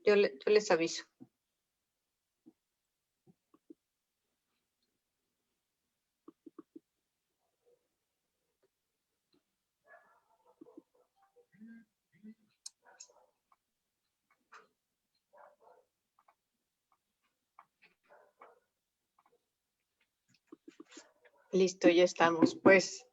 Yo les aviso. Listo, ya estamos. Pues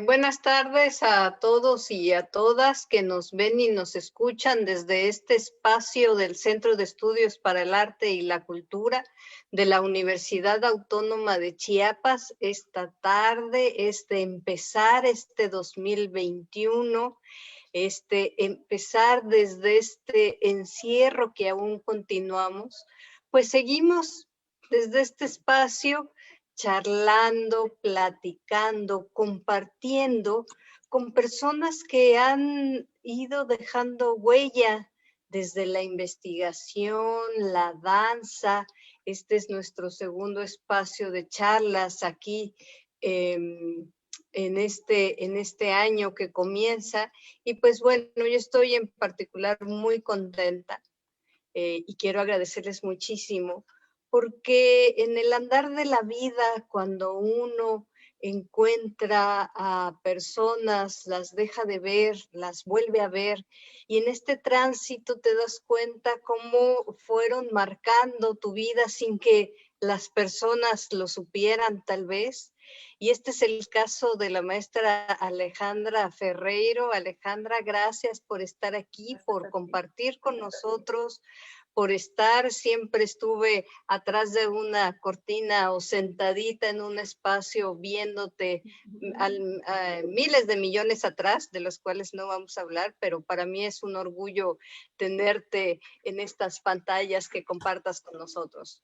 buenas tardes a todos y a todas que nos ven y nos escuchan desde este espacio del Centro de Estudios para el Arte y la Cultura de la Universidad Autónoma de Chiapas. Esta tarde, empezar este 2021, empezar desde este encierro que aún continuamos, pues seguimos desde este espacio charlando, platicando, compartiendo con personas que han ido dejando huella desde la investigación, la danza. Este es nuestro segundo espacio de charlas aquí en este año que comienza. Y pues bueno, yo estoy en particular muy contenta y quiero agradecerles muchísimo porque en el andar de la vida, cuando uno encuentra a personas, las deja de ver, las vuelve a ver, y en este tránsito te das cuenta cómo fueron marcando tu vida sin que las personas lo supieran tal vez. Y este es el caso de la maestra Alejandra Ferreiro. Alejandra, gracias por estar aquí, por compartir con nosotros, por estar. Siempre estuve atrás de una cortina o sentadita en un espacio viéndote miles de millones atrás, de los cuales no vamos a hablar, pero para mí es un orgullo tenerte en estas pantallas que compartas con nosotros.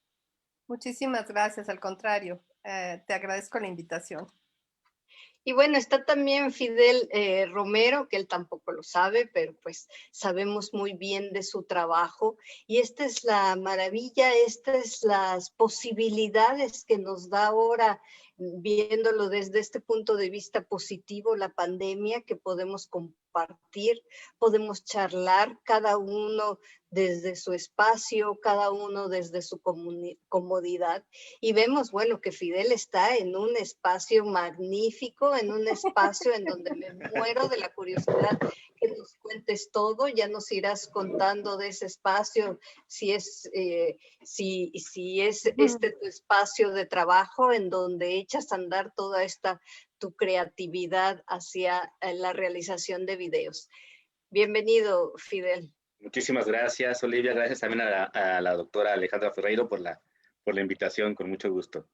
Muchísimas gracias, al contrario, te agradezco la invitación. Y bueno, está también Fidel Romero, que él tampoco lo sabe, pero pues sabemos muy bien de su trabajo. Y esta es la maravilla, estas es las posibilidades que nos da ahora, viéndolo desde este punto de vista positivo, la pandemia, que podemos compartir, podemos charlar, cada uno desde su espacio, cada uno desde su comodidad. Y vemos, bueno, que Fidel está en un espacio magnífico, en un espacio en donde me muero de la curiosidad que nos cuentes todo. Ya nos irás contando de ese espacio, si es tu espacio de trabajo en donde echas a andar toda esta tu creatividad hacia la realización de videos. Bienvenido, Fidel. Muchísimas gracias, Olivia. Gracias también a la doctora Alejandra Ferreiro por la invitación, con mucho gusto.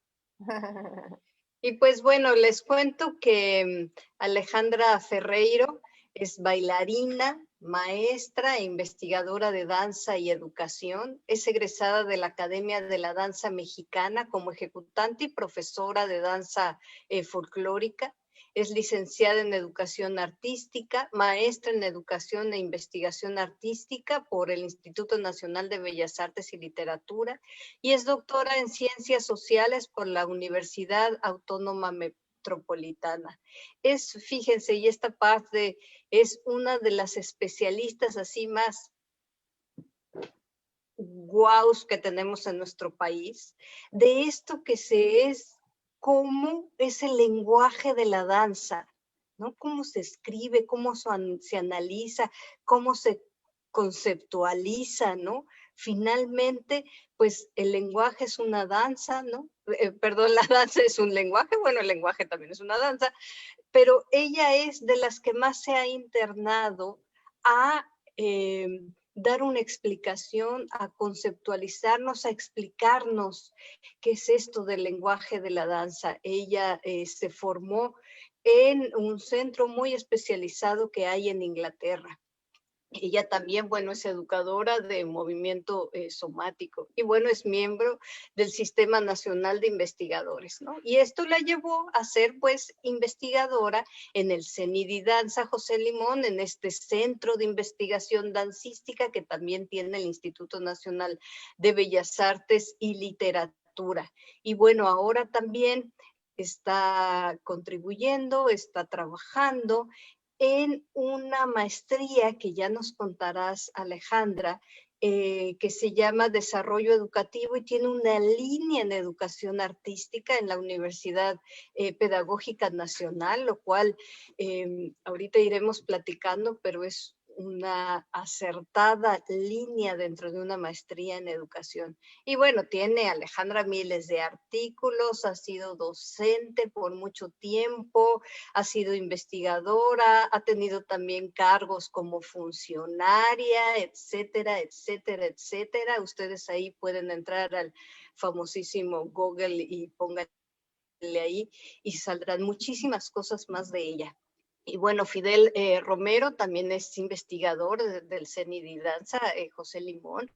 Y pues bueno, les cuento que Alejandra Ferreiro es bailarina, maestra e investigadora de danza y educación. Es egresada de la Academia de la Danza Mexicana como ejecutante y profesora de danza folclórica. Es licenciada en Educación Artística, maestra en Educación e Investigación Artística por el Instituto Nacional de Bellas Artes y Literatura y es doctora en Ciencias Sociales por la Universidad Autónoma Metropolitana. Fíjense, y esta parte es una de las especialistas así más guaus que tenemos en nuestro país, de esto que cómo es el lenguaje de la danza, ¿no? Cómo se escribe, cómo se analiza, cómo se conceptualiza, ¿no? Finalmente, pues el lenguaje es una danza, ¿no? Perdón, la danza es un lenguaje, bueno, el lenguaje también es una danza, pero ella es de las que más se ha internado a dar una explicación, a conceptualizarnos, a explicarnos qué es esto del lenguaje de la danza. Ella se formó en un centro muy especializado que hay en Inglaterra. Ella también, bueno, es educadora de movimiento somático y, bueno, es miembro del Sistema Nacional de Investigadores, ¿no? Y esto la llevó a ser, pues, investigadora en el CENIDI Danza José Limón, en este centro de investigación dancística que también tiene el Instituto Nacional de Bellas Artes y Literatura. Y, bueno, ahora también está contribuyendo, está trabajando en una maestría que ya nos contarás, Alejandra, que se llama Desarrollo Educativo y tiene una línea en educación artística en la Universidad Pedagógica Nacional, lo cual ahorita iremos platicando, pero es una acertada línea dentro de una maestría en educación. Y bueno, tiene Alejandra miles de artículos, ha sido docente por mucho tiempo, ha sido investigadora, ha tenido también cargos como funcionaria, etcétera, etcétera, etcétera. Ustedes ahí pueden entrar al famosísimo Google y pónganle ahí y saldrán muchísimas cosas más de ella. Y bueno, Fidel Romero también es investigador del CENI Danza, José Limón.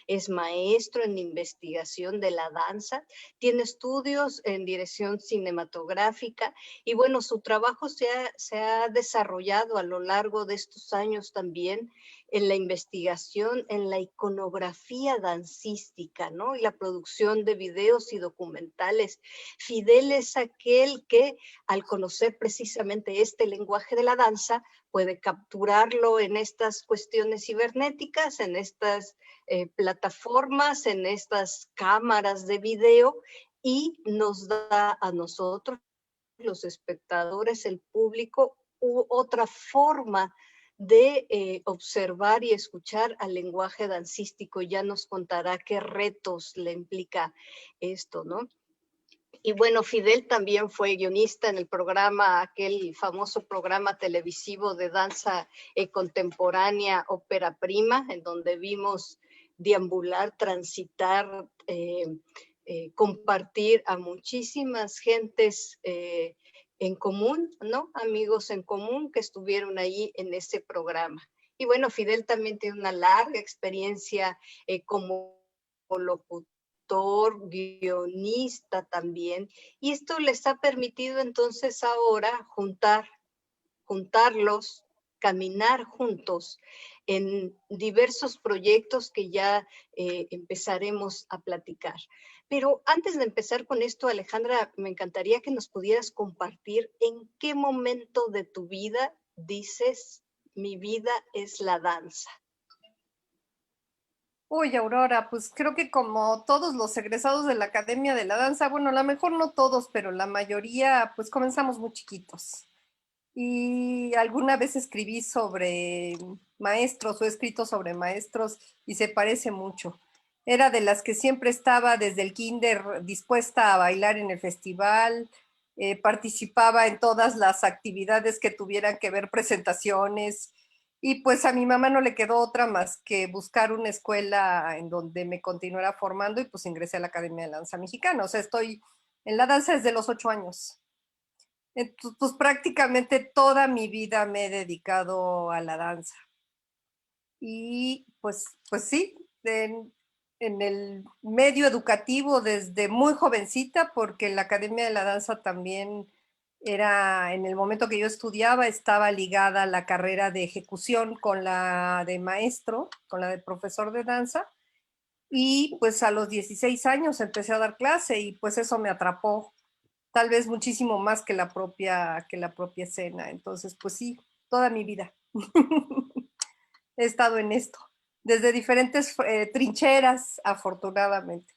Es maestro en investigación de la danza, tiene estudios en dirección cinematográfica y bueno, su trabajo se ha desarrollado a lo largo de estos años también en la investigación, en la iconografía dancística, ¿no? Y la producción de videos y documentales. Fidel es aquel que, al conocer precisamente este lenguaje de la danza, puede capturarlo en estas cuestiones cibernéticas, en estas plataformas, en estas cámaras de video y nos da a nosotros, los espectadores, el público, otra forma de observar y escuchar al lenguaje dancístico. Ya nos contará qué retos le implica esto, ¿no? Y bueno, Fidel también fue guionista en el programa, aquel famoso programa televisivo de danza contemporánea, Ópera Prima, en donde vimos deambular, transitar, compartir a muchísimas gentes en común, ¿no? Amigos en común que estuvieron ahí en ese programa. Y bueno, Fidel también tiene una larga experiencia como locutor, guionista también, y esto les ha permitido entonces ahora juntarlos, caminar juntos en diversos proyectos que ya empezaremos a platicar. Pero antes de empezar con esto, Alejandra, me encantaría que nos pudieras compartir en qué momento de tu vida dices, mi vida es la danza. Uy, Aurora, pues creo que como todos los egresados de la Academia de la Danza, bueno, a lo mejor no todos, pero la mayoría, pues comenzamos muy chiquitos. Y alguna vez escribí sobre maestros o he escrito sobre maestros y se parece mucho. Era de las que siempre estaba desde el kinder dispuesta a bailar en el festival, participaba en todas las actividades que tuvieran que ver presentaciones y pues a mi mamá no le quedó otra más que buscar una escuela en donde me continuara formando y pues ingresé a la Academia de Danza Mexicana. O sea, estoy en la danza desde los 8 años. Entonces, pues prácticamente toda mi vida me he dedicado a la danza. Y pues sí, en el medio educativo desde muy jovencita, porque la Academia de la Danza también era, en el momento que yo estudiaba, estaba ligada a la carrera de ejecución con la de maestro, con la de profesor de danza. Y pues a los 16 años empecé a dar clase y pues eso me atrapó tal vez muchísimo más que la propia escena. Entonces, pues sí, toda mi vida he estado en esto, desde diferentes trincheras, afortunadamente.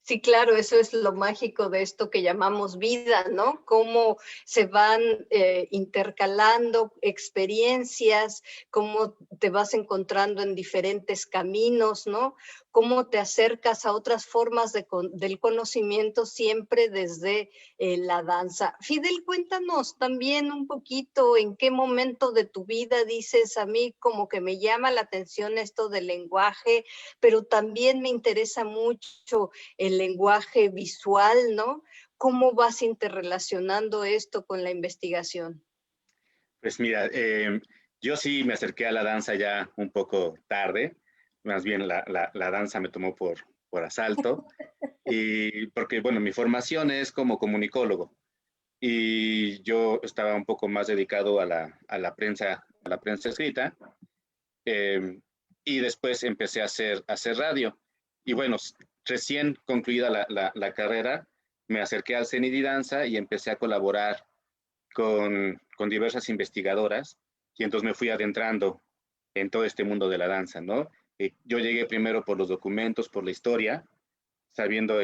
Sí, claro, eso es lo mágico de esto que llamamos vida, ¿no? Cómo se van intercalando experiencias, cómo te vas encontrando en diferentes caminos, ¿no? Cómo te acercas a otras formas del conocimiento siempre desde la danza. Fidel, cuéntanos también un poquito en qué momento de tu vida dices, a mí como que me llama la atención esto del lenguaje, pero también me interesa mucho el lenguaje visual, ¿no? ¿Cómo vas interrelacionando esto con la investigación? Pues mira, yo sí me acerqué a la danza ya un poco tarde, más bien la danza me tomó por asalto, y porque, bueno, mi formación es como comunicólogo, y yo estaba un poco más dedicado a la prensa escrita, y después empecé a hacer radio. Y bueno, recién concluida la carrera, me acerqué al CENI Danza y empecé a colaborar con diversas investigadoras y entonces me fui adentrando en todo este mundo de la danza, ¿no? Yo llegué primero por los documentos, por la historia, sabiendo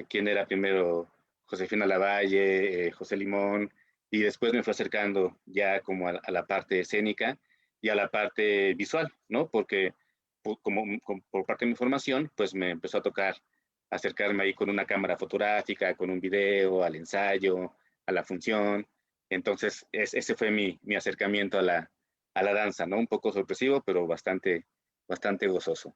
quién era primero Josefina Lavalle, José Limón, y después me fue acercando ya como a la parte escénica y a la parte visual, ¿no? Porque por parte de mi formación, pues me empezó a tocar acercarme ahí con una cámara fotográfica, con un video, al ensayo, a la función. Entonces, ese fue mi acercamiento a la danza, ¿no? Un poco sorpresivo, pero bastante gozoso.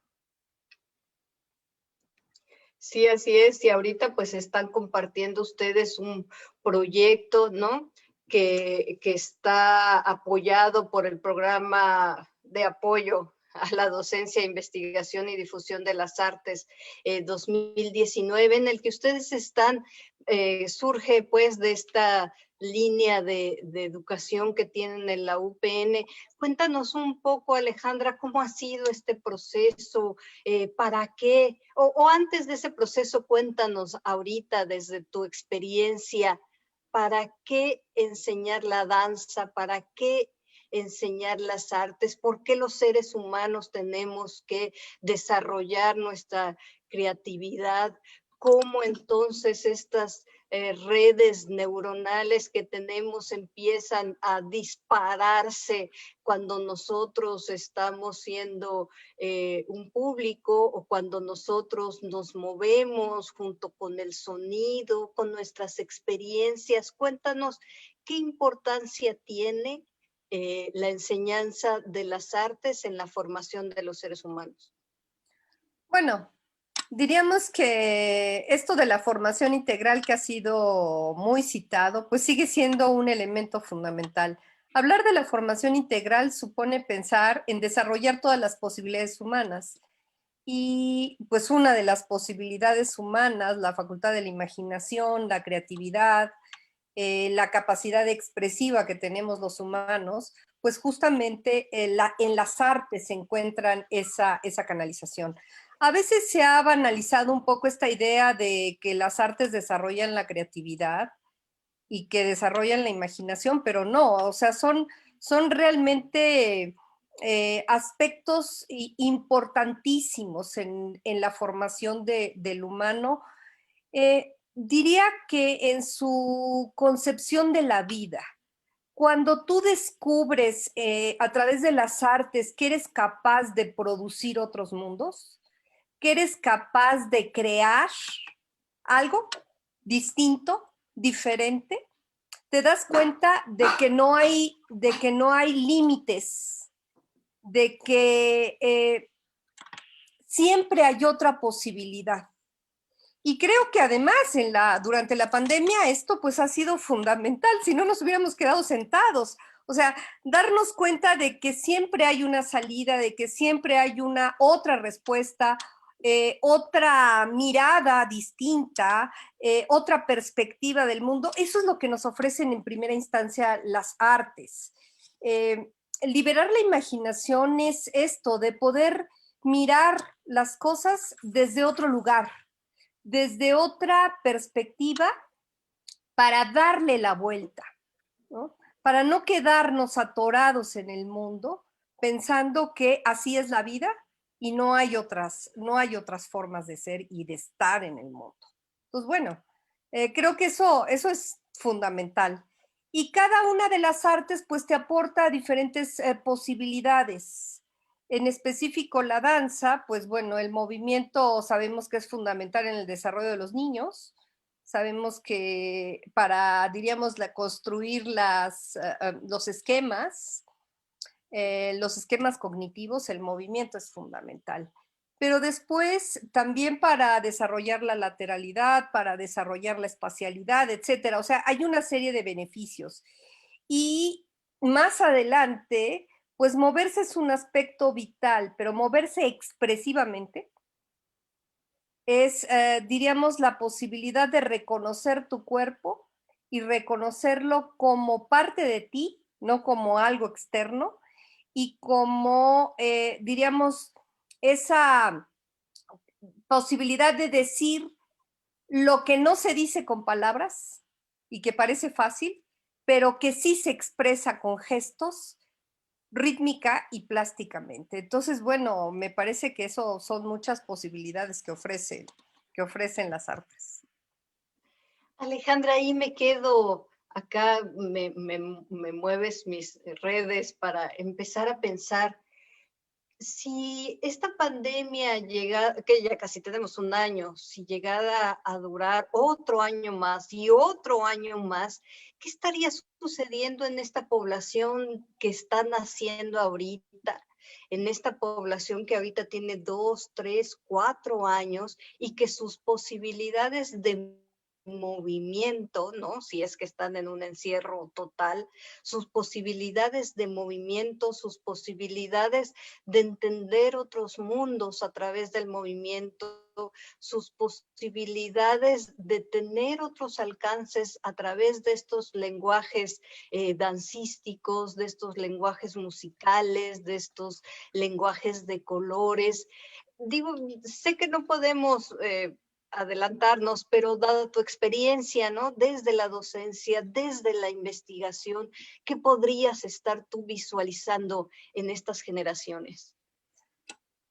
Sí, así es. Y ahorita pues están compartiendo ustedes un proyecto, ¿no? Que está apoyado por el programa de apoyo a la docencia, investigación y difusión de las artes 2019, en el que ustedes están, surge pues de esta línea de educación que tienen en la UPN. Cuéntanos un poco, Alejandra, cómo ha sido este proceso, para qué, o antes de ese proceso, cuéntanos ahorita desde tu experiencia, ¿para qué enseñar la danza? ¿Para qué enseñar las artes? ¿Por qué los seres humanos tenemos que desarrollar nuestra creatividad? ¿Cómo entonces estas redes neuronales que tenemos empiezan a dispararse cuando nosotros estamos siendo un público o cuando nosotros nos movemos junto con el sonido, con nuestras experiencias? Cuéntanos qué importancia tiene la enseñanza de las artes en la formación de los seres humanos. Bueno, diríamos que esto de la formación integral que ha sido muy citado, pues sigue siendo un elemento fundamental. Hablar de la formación integral supone pensar en desarrollar todas las posibilidades humanas. Y pues una de las posibilidades humanas, la facultad de la imaginación, la creatividad, la capacidad expresiva que tenemos los humanos, pues justamente en las artes se encuentran esa canalización. A veces se ha banalizado un poco esta idea de que las artes desarrollan la creatividad y que desarrollan la imaginación, pero no, o sea, son realmente aspectos importantísimos en la formación del humano. Diría que en su concepción de la vida, cuando tú descubres a través de las artes que eres capaz de producir otros mundos, que eres capaz de crear algo distinto, diferente, te das cuenta de que no hay límites, de que siempre hay otra posibilidad. Y creo que además durante la pandemia esto pues ha sido fundamental, si no nos hubiéramos quedado sentados. O sea, darnos cuenta de que siempre hay una salida, de que siempre hay una otra respuesta, otra mirada distinta, otra perspectiva del mundo. Eso es lo que nos ofrecen en primera instancia las artes. Liberar la imaginación es esto, de poder mirar las cosas desde otro lugar, desde otra perspectiva, para darle la vuelta, ¿no? Para no quedarnos atorados en el mundo pensando que así es la vida y no hay otras formas de ser y de estar en el mundo. Pues bueno, creo que eso es fundamental. Y cada una de las artes pues te aporta diferentes posibilidades. En específico la danza, pues bueno, el movimiento sabemos que es fundamental en el desarrollo de los niños. Sabemos que para, diríamos, construir los esquemas cognitivos, el movimiento es fundamental. Pero después también para desarrollar la lateralidad, para desarrollar la espacialidad, etcétera. O sea, hay una serie de beneficios. Y más adelante, pues moverse es un aspecto vital, pero moverse expresivamente es, diríamos, la posibilidad de reconocer tu cuerpo y reconocerlo como parte de ti, no como algo externo, y como, diríamos, esa posibilidad de decir lo que no se dice con palabras y que parece fácil, pero que sí se expresa con gestos, rítmica y plásticamente. Entonces, bueno, me parece que eso son muchas posibilidades que ofrecen las artes. Alejandra, ahí me quedo, acá me mueves mis redes para empezar a pensar, si esta pandemia llega, que ya casi tenemos un año, si llegara a durar otro año más y otro año más, ¿qué estaría sucediendo en esta población que está naciendo ahorita? En esta población que ahorita tiene 2, 3, 4 años y que sus posibilidades de movimiento, ¿no? Si es que están en un encierro total, sus posibilidades de movimiento, sus posibilidades de entender otros mundos a través del movimiento, sus posibilidades de tener otros alcances a través de estos lenguajes dancísticos, de estos lenguajes musicales, de estos lenguajes de colores. Digo, sé que no podemos adelantarnos, pero dada tu experiencia, ¿no? Desde la docencia, desde la investigación, ¿qué podrías estar tú visualizando en estas generaciones?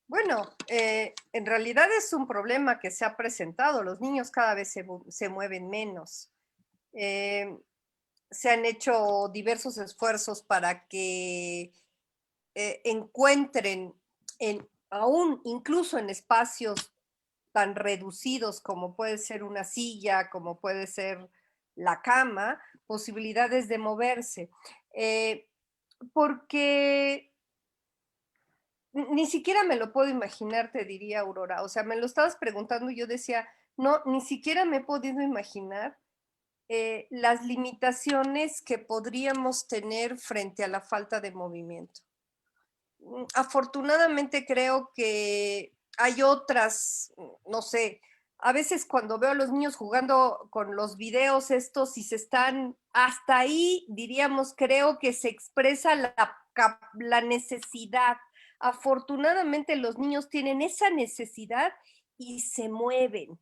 Bueno, en realidad es un problema que se ha presentado. Los niños cada vez se mueven menos. Se han hecho diversos esfuerzos para que encuentren aún incluso en espacios tan reducidos como puede ser una silla, como puede ser la cama, posibilidades de moverse. Porque ni siquiera me lo puedo imaginar, te diría Aurora. O sea, me lo estabas preguntando y yo decía, no, ni siquiera me he podido imaginar las limitaciones que podríamos tener frente a la falta de movimiento. Afortunadamente creo que hay otras, no sé, a veces cuando veo a los niños jugando con los videos estos y se están, hasta ahí diríamos, creo que se expresa la necesidad. Afortunadamente los niños tienen esa necesidad y se mueven.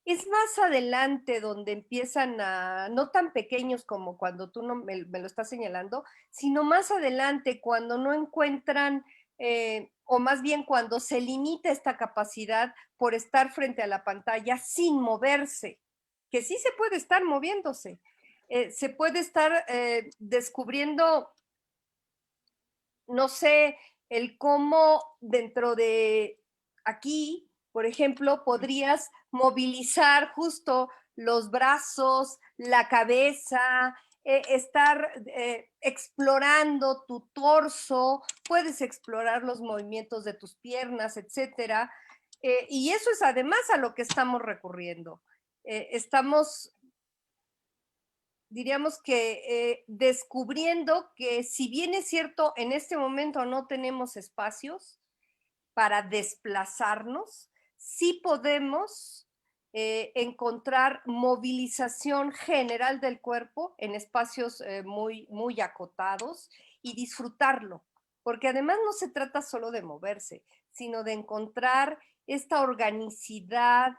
Es más adelante donde empiezan a, no tan pequeños como cuando tú no me lo estás señalando, sino más adelante cuando no encuentran, o más bien cuando se limita esta capacidad por estar frente a la pantalla sin moverse, que sí se puede estar moviéndose, se puede estar descubriendo, no sé, el cómo dentro de aquí, por ejemplo, podrías movilizar justo los brazos, la cabeza, estar explorando tu torso, puedes explorar los movimientos de tus piernas, etcétera. Y eso es además a lo que estamos recurriendo. Estamos, diríamos que descubriendo que si bien es cierto, en este momento no tenemos espacios para desplazarnos, sí podemos encontrar movilización general del cuerpo en espacios muy acotados y disfrutarlo, porque además no se trata solo de moverse, sino de encontrar esta organicidad,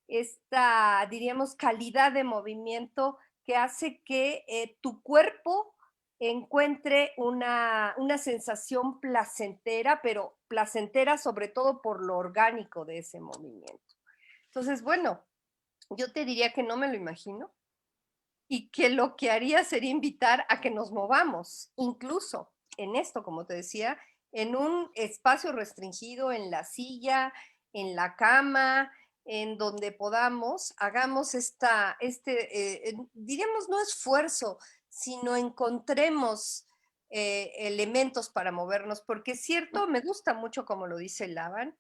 esta, diríamos, calidad de movimiento que hace que tu cuerpo encuentre una sensación placentera, pero placentera sobre todo por lo orgánico de ese movimiento. Entonces, bueno, yo te diría que no me lo imagino y que lo que haría sería invitar a que nos movamos, incluso en esto, como te decía, en un espacio restringido, en la silla, en la cama, en donde podamos, hagamos diríamos, no esfuerzo, sino encontremos elementos para movernos, porque es cierto, me gusta mucho como lo dice Laban,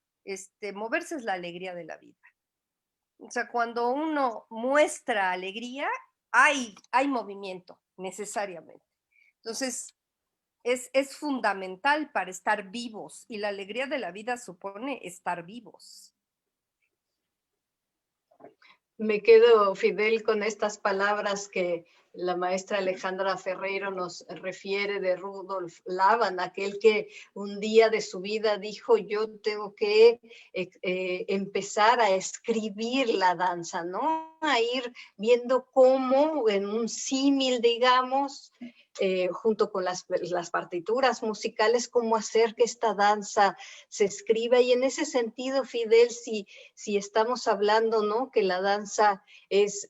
moverse es la alegría de la vida. O sea, cuando uno muestra alegría, hay movimiento, necesariamente. Entonces, es fundamental para estar vivos y la alegría de la vida supone estar vivos. Me quedo, Fidel, con estas palabras que la maestra Alejandra Ferreiro nos refiere de Rudolf Laban, aquel que un día de su vida dijo, yo tengo que empezar a escribir la danza, ¿no? A ir viendo cómo en un símil, digamos, junto con las partituras musicales, cómo hacer que esta danza se escriba. Y en ese sentido, Fidel, si estamos hablando, ¿no? Que la danza es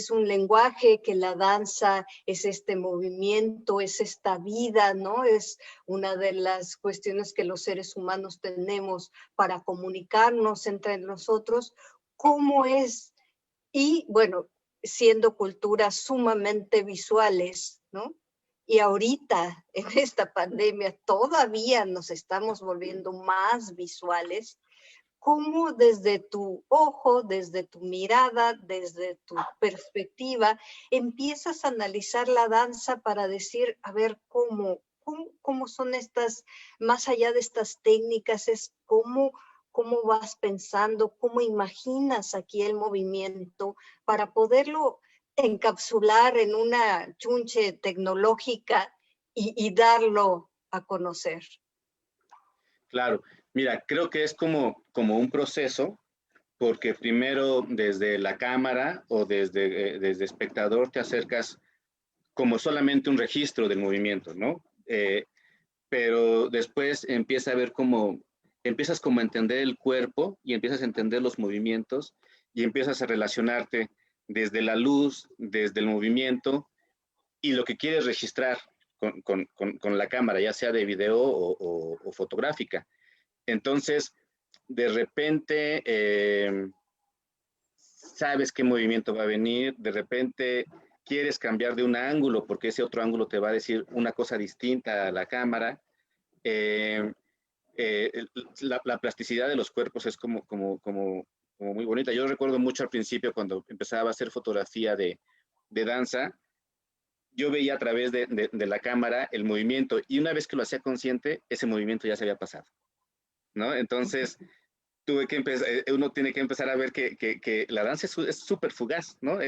un lenguaje, que la danza es este movimiento, es esta vida, ¿no? Es una de las cuestiones que los seres humanos tenemos para comunicarnos entre nosotros. ¿Cómo es? Y bueno, siendo culturas sumamente visuales, ¿no? Y ahorita, en esta pandemia, todavía nos estamos volviendo más visuales. ¿Cómo desde tu ojo, desde tu mirada, desde tu perspectiva, empiezas a analizar la danza para decir, a ver, cómo son estas, más allá de estas técnicas, es cómo vas pensando, cómo imaginas aquí el movimiento para poderlo encapsular en una chunche tecnológica y darlo a conocer? Claro, mira, creo que es como un proceso, porque primero desde la cámara o desde espectador te acercas como solamente un registro del movimiento, ¿no? Pero después empiezas como a entender el cuerpo y empiezas a entender los movimientos y empiezas a relacionarte desde la luz, desde el movimiento y lo que quieres registrar con la cámara, ya sea de video o fotográfica. Entonces, de repente, sabes qué movimiento va a venir, de repente quieres cambiar de un ángulo porque ese otro ángulo te va a decir una cosa distinta a la cámara. Eh, la plasticidad de los cuerpos es como muy bonita. Yo recuerdo mucho al principio cuando empezaba a hacer fotografía de danza, yo veía a través de la cámara el movimiento y una vez que lo hacía consciente, ese movimiento ya se había pasado, ¿no? Entonces, uno tiene que empezar a ver que la danza es súper fugaz, ¿no?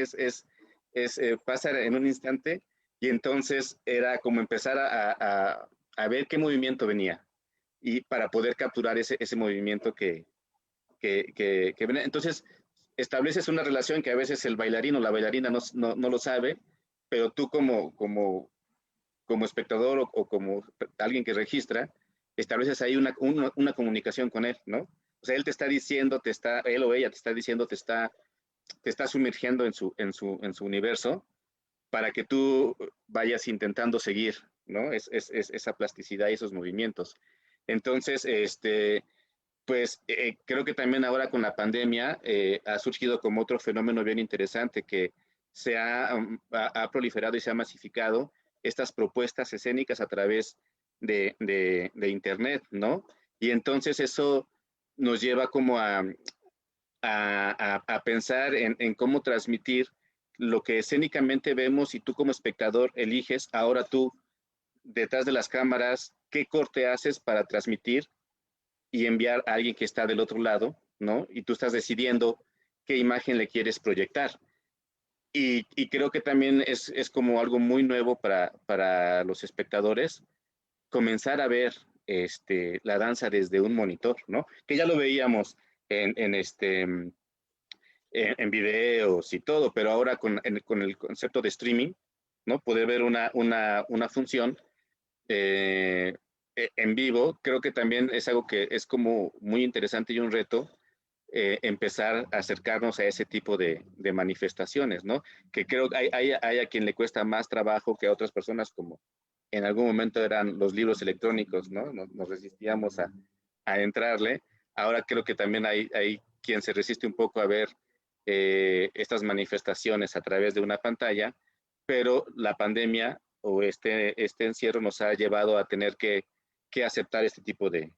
Pasa en un instante y entonces era como empezar a ver qué movimiento venía y para poder capturar ese movimiento que venía. Entonces, estableces una relación que a veces el bailarín o la bailarina no lo sabe, pero tú como espectador o como alguien que registra, estableces ahí una comunicación con él, ¿no? O sea, él te está diciendo, él o ella te está diciendo, te está sumergiendo en su universo para que tú vayas intentando seguir, ¿no? Esa plasticidad y esos movimientos. Entonces, pues creo que también ahora con la pandemia ha surgido como otro fenómeno bien interesante que se ha proliferado y se ha masificado estas propuestas escénicas a través de Internet, ¿no? Y entonces eso nos lleva como a pensar en cómo transmitir lo que escénicamente vemos y tú como espectador eliges, ahora tú detrás de las cámaras, qué corte haces para transmitir y enviar a alguien que está del otro lado, ¿no? Y tú estás decidiendo qué imagen le quieres proyectar. Y creo que también es como algo muy nuevo para los espectadores, comenzar a ver la danza desde un monitor, ¿no? Que ya lo veíamos en videos y todo, pero ahora con el concepto de streaming, ¿no? Poder ver una función en vivo, creo que también es algo que es como muy interesante y un reto empezar a acercarnos a ese tipo de manifestaciones, ¿no? Que creo que hay a quien le cuesta más trabajo que a otras personas, como en algún momento eran los libros electrónicos, ¿no? Nos resistíamos a entrarle. Ahora creo que también hay quien se resiste un poco a ver estas manifestaciones a través de una pantalla, pero la pandemia o este encierro nos ha llevado a tener que aceptar este tipo de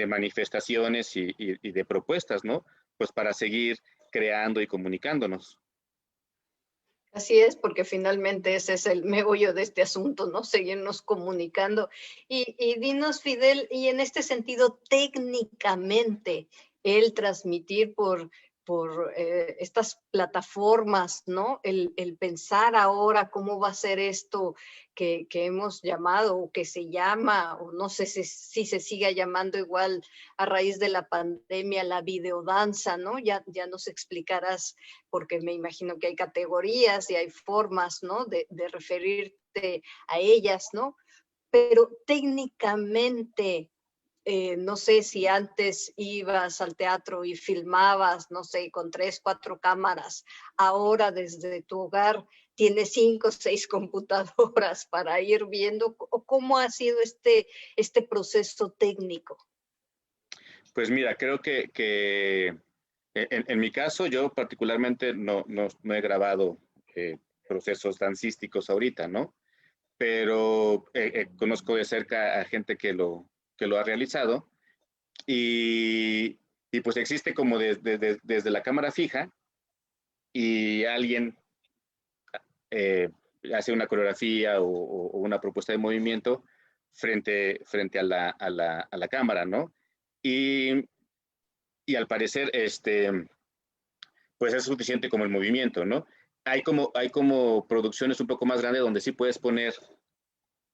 manifestaciones y de propuestas, ¿no? Pues para seguir creando y comunicándonos. Así es, porque finalmente ese es el meollo de este asunto, ¿no? Seguirnos comunicando. Y dinos, Fidel, y en este sentido, técnicamente, el transmitir por estas plataformas, ¿no? El pensar ahora cómo va a ser esto que hemos llamado o que se llama, o no sé si se siga llamando igual a raíz de la pandemia, la videodanza, ¿no? Ya nos explicarás, porque me imagino que hay categorías y hay formas, ¿no? De referirte a ellas, ¿no? Pero técnicamente, no sé si antes ibas al teatro y filmabas, no sé, con 3, 4 cámaras. Ahora desde tu hogar tienes 5, 6 computadoras para ir viendo. ¿Cómo ha sido este proceso técnico? Pues mira, creo que en mi caso, yo particularmente no he grabado procesos dancísticos ahorita, ¿no? Pero conozco de cerca a gente que lo ha realizado y pues existe como desde la cámara fija y alguien eh, hace una coreografía o una propuesta de movimiento frente a la cámara, ¿no? Y, y al parecer, pues es suficiente como el movimiento, ¿no? Hay como producciones un poco más grandes donde sí puedes poner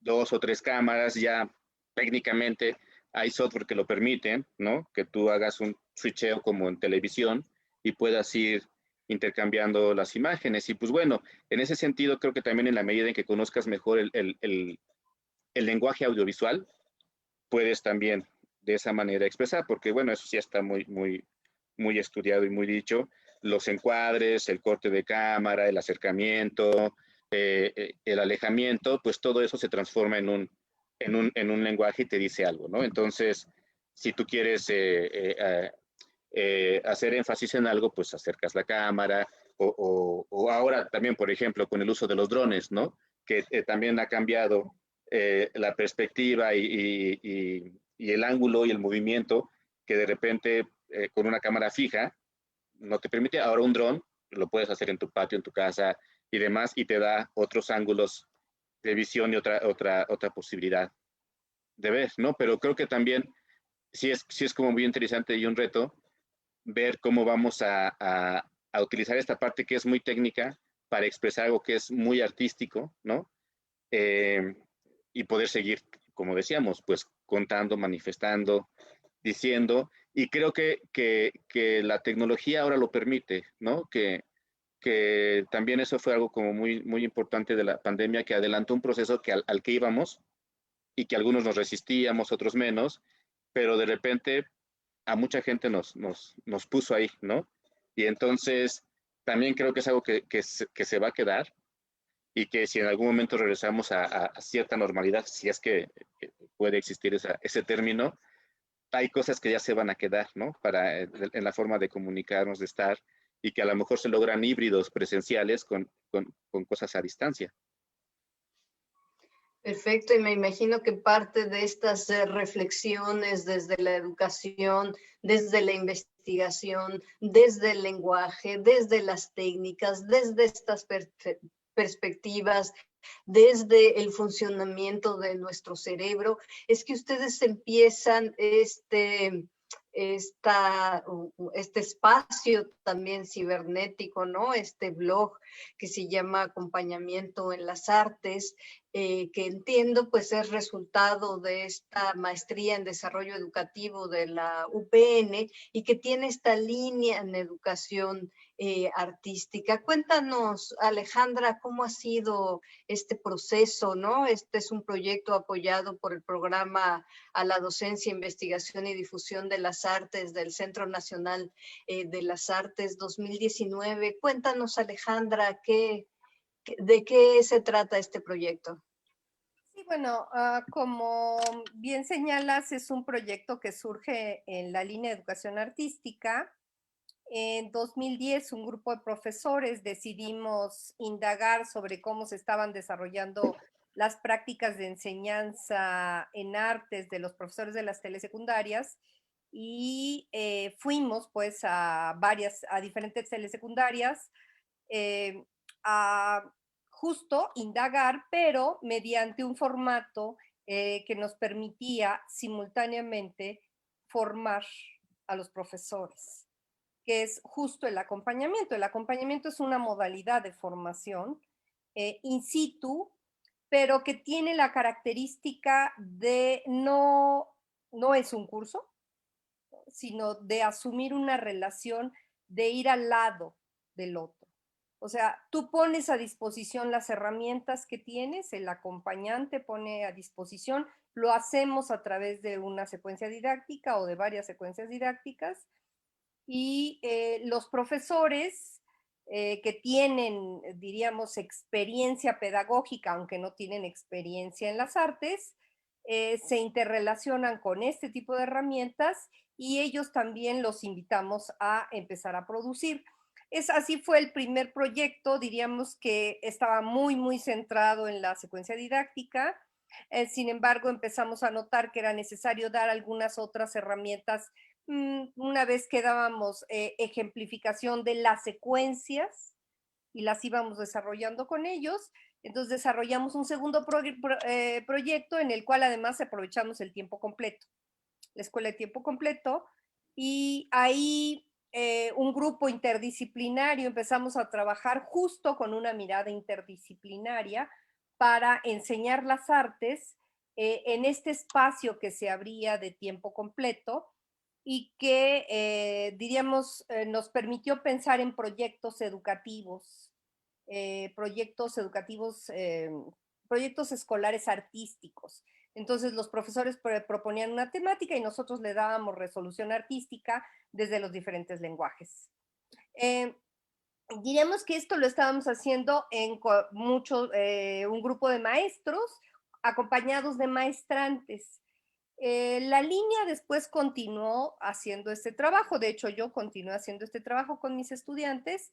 2 o 3 cámaras, ya técnicamente hay software que lo permiten, ¿no? Que tú hagas un switcheo como en televisión y puedas ir intercambiando las imágenes. Y pues bueno, en ese sentido creo que también en la medida en que conozcas mejor el lenguaje audiovisual, puedes también de esa manera expresar, porque bueno, eso sí está muy estudiado y muy dicho, los encuadres, el corte de cámara, el acercamiento, el alejamiento, pues todo eso se transforma en un lenguaje y te dice algo, ¿no? Entonces, si tú quieres hacer énfasis en algo, pues acercas la cámara, o ahora también, por ejemplo, con el uso de los drones, ¿no? Que también ha cambiado la perspectiva y el ángulo y el movimiento que de repente con una cámara fija no te permite. Ahora un dron lo puedes hacer en tu patio, en tu casa y demás, y te da otros ángulos de visión y otra posibilidad de ver, ¿no? Pero creo que también sí es como muy interesante y un reto ver cómo vamos a utilizar esta parte que es muy técnica para expresar algo que es muy artístico, ¿no? Eh, y poder seguir, como decíamos, pues contando, manifestando, diciendo, y creo que la tecnología ahora lo permite, ¿no? Que también eso fue algo como muy importante de la pandemia, que adelantó un proceso al que íbamos y que algunos nos resistíamos, otros menos, pero de repente a mucha gente nos puso ahí, ¿no? Y entonces también creo que es algo que se va a quedar y que si en algún momento regresamos a cierta normalidad, si es que puede existir ese término, hay cosas que ya se van a quedar, ¿no? En la forma de comunicarnos, de estar, y que a lo mejor se logran híbridos presenciales con cosas a distancia. Perfecto, y me imagino que parte de estas reflexiones desde la educación, desde la investigación, desde el lenguaje, desde las técnicas, desde estas perspectivas, desde el funcionamiento de nuestro cerebro, es que ustedes empiezan este espacio también cibernético, ¿no? Este blog que se llama Acompañamiento en las Artes, que entiendo pues es resultado de esta maestría en desarrollo educativo de la UPN y que tiene esta línea en educación artística. Cuéntanos, Alejandra, cómo ha sido este proceso, ¿no? Este es un proyecto apoyado por el programa a la docencia, investigación y difusión de las artes del Centro Nacional de las Artes 2019. Cuéntanos, Alejandra, ¿de qué se trata este proyecto? Sí, bueno, como bien señalas, es un proyecto que surge en la línea de educación artística. En 2010, un grupo de profesores decidimos indagar sobre cómo se estaban desarrollando las prácticas de enseñanza en artes de los profesores de las telesecundarias y fuimos pues a diferentes telesecundarias eh, a justo indagar, pero mediante un formato que nos permitía simultáneamente formar a los profesores. que es justo el acompañamiento. El acompañamiento es una modalidad de formación in situ, pero que tiene la característica de no es un curso, sino de asumir una relación, de ir al lado del otro. O sea, tú pones a disposición las herramientas que tienes, el acompañante pone a disposición, lo hacemos a través de una secuencia didáctica o de varias secuencias didácticas, y los profesores que tienen, diríamos, experiencia pedagógica, aunque no tienen experiencia en las artes, se interrelacionan con este tipo de herramientas y ellos también los invitamos a empezar a producir. Así fue el primer proyecto, diríamos que estaba muy centrado en la secuencia didáctica. Sin embargo, empezamos a notar que era necesario dar algunas otras herramientas una vez que dábamos ejemplificación de las secuencias y las íbamos desarrollando con ellos. Entonces desarrollamos un segundo proyecto en el cual además aprovechamos el tiempo completo, la escuela de tiempo completo, y ahí un grupo interdisciplinario empezamos a trabajar justo con una mirada interdisciplinaria para enseñar las artes en este espacio que se abría de tiempo completo y que, diríamos, nos permitió pensar en proyectos educativos, proyectos escolares artísticos. Entonces los profesores proponían una temática y nosotros le dábamos resolución artística desde los diferentes lenguajes. Diríamos que esto lo estábamos haciendo en un grupo de maestros acompañados de maestrantes. La línea después continuó haciendo este trabajo, de hecho yo continué haciendo este trabajo con mis estudiantes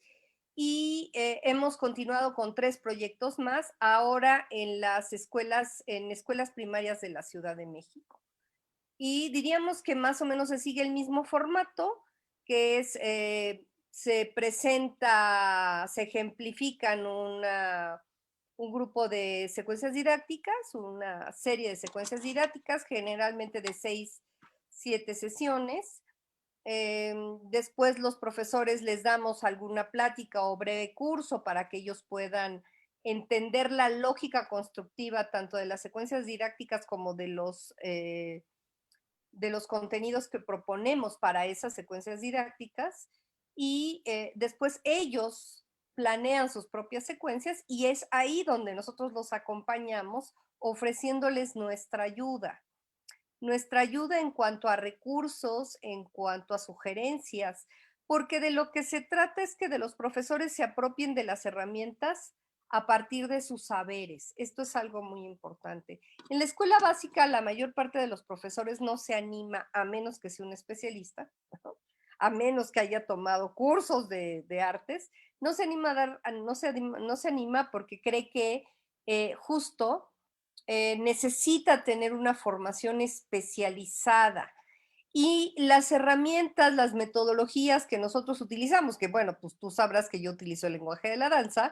y hemos continuado con 3 proyectos más, ahora en escuelas primarias de la Ciudad de México. Y diríamos que más o menos se sigue el mismo formato, que es, se ejemplifican un grupo de secuencias didácticas, una serie de secuencias didácticas, generalmente de 6, 7 sesiones. Después los profesores les damos alguna plática o breve curso para que ellos puedan entender la lógica constructiva tanto de las secuencias didácticas como de los contenidos que proponemos para esas secuencias didácticas, y después ellos planean sus propias secuencias y es ahí donde nosotros los acompañamos ofreciéndoles nuestra ayuda en cuanto a recursos, en cuanto a sugerencias, porque de lo que se trata es que de los profesores se apropien de las herramientas a partir de sus saberes. Esto es algo muy importante. En la escuela básica, la mayor parte de los profesores no se anima, a menos que sea un especialista, ¿no? A menos que haya tomado cursos de artes, no se anima no se anima porque cree que justo necesita tener una formación especializada. Y las herramientas, las metodologías que nosotros utilizamos, que bueno, pues tú sabrás que yo utilizo el lenguaje de la danza,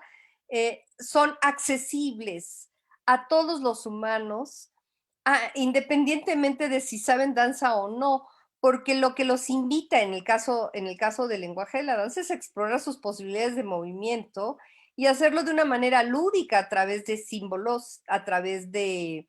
son accesibles a todos los humanos, independientemente de si saben danza o no, porque lo que los invita en el caso del lenguaje de la danza es explorar sus posibilidades de movimiento y hacerlo de una manera lúdica a través de símbolos, a través de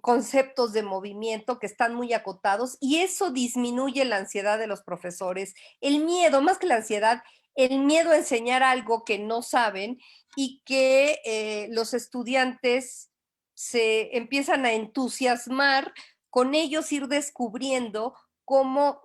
conceptos de movimiento que están muy acotados y eso disminuye la ansiedad de los profesores, el miedo, más que la ansiedad, el miedo a enseñar algo que no saben y que los estudiantes se empiezan a entusiasmar con ellos, ir descubriendo cómo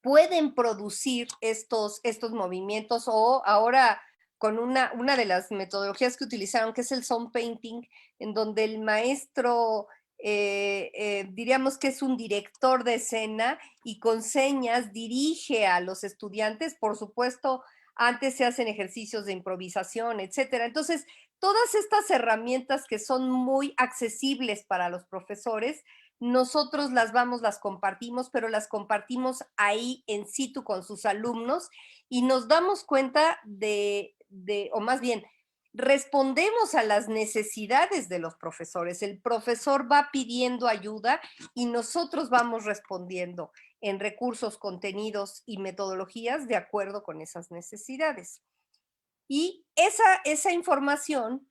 pueden producir estos movimientos, o ahora con una de las metodologías que utilizaron, que es el sound painting, en donde el maestro, diríamos que es un director de escena y con señas dirige a los estudiantes. Por supuesto, antes se hacen ejercicios de improvisación, etcétera. Entonces, todas estas herramientas que son muy accesibles para los profesores, nosotros las compartimos, pero las compartimos ahí en situ con sus alumnos y nos damos cuenta o más bien, respondemos a las necesidades de los profesores. El profesor va pidiendo ayuda y nosotros vamos respondiendo en recursos, contenidos y metodologías de acuerdo con esas necesidades. Y esa información,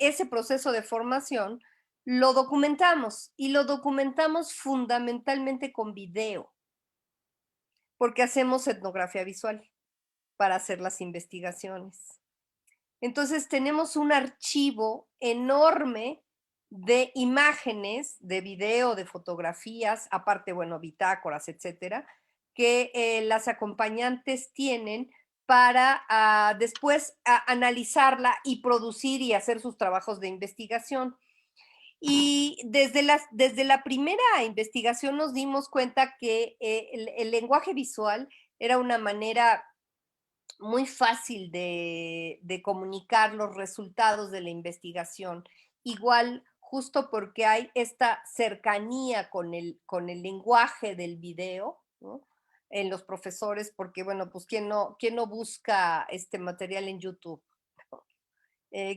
ese proceso de formación, lo documentamos y lo documentamos fundamentalmente con video, porque hacemos etnografía visual para hacer las investigaciones. Entonces tenemos un archivo enorme de imágenes, de video, de fotografías, aparte, bueno, bitácoras, etcétera, que las acompañantes tienen para después analizarla y producir y hacer sus trabajos de investigación. Y desde la primera investigación nos dimos cuenta que el lenguaje visual era una manera muy fácil de comunicar los resultados de la investigación. Igual, justo porque hay esta cercanía con el lenguaje del video, ¿no?, en los profesores, porque, bueno, pues, ¿quién no busca este material en YouTube?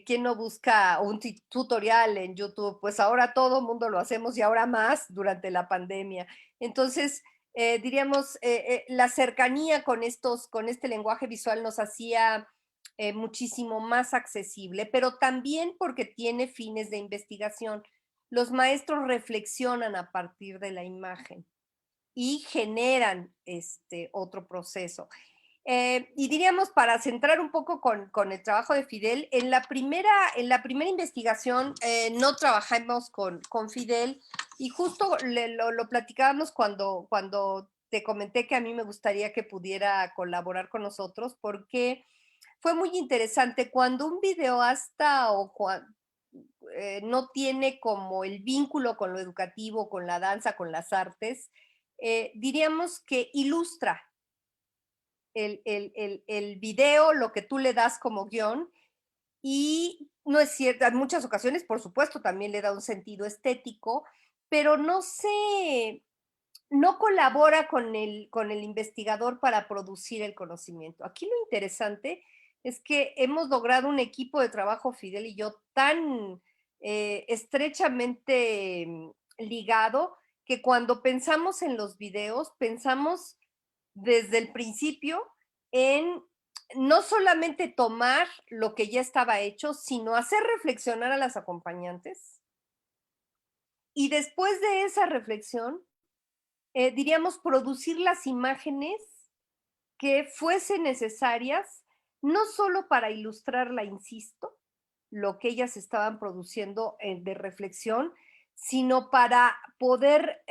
¿Quién no busca un tutorial en YouTube? Pues ahora todo el mundo lo hacemos y ahora más durante la pandemia. Entonces, diríamos, la cercanía con este lenguaje visual nos hacía muchísimo más accesible, pero también porque tiene fines de investigación. Los maestros reflexionan a partir de la imagen y generan otro proceso. Y diríamos, para centrar un poco con el trabajo de Fidel, en la primera investigación no trabajamos con Fidel, y justo lo platicábamos cuando te comenté que a mí me gustaría que pudiera colaborar con nosotros, porque fue muy interesante cuando un videoasta no tiene como el vínculo con lo educativo, con la danza, con las artes, diríamos que ilustra el video, lo que tú le das como guión, y no es cierto, en muchas ocasiones, por supuesto, también le da un sentido estético, pero no colabora con el investigador para producir el conocimiento. Aquí lo interesante es que hemos logrado un equipo de trabajo, Fidel y yo, tan estrechamente ligado, que cuando pensamos en los videos, pensamos desde el principio en no solamente tomar lo que ya estaba hecho, sino hacer reflexionar a las acompañantes. Y después de esa reflexión, diríamos, producir las imágenes que fuesen necesarias, no solo para ilustrarla, insisto, lo que ellas estaban produciendo de reflexión, sino para poder,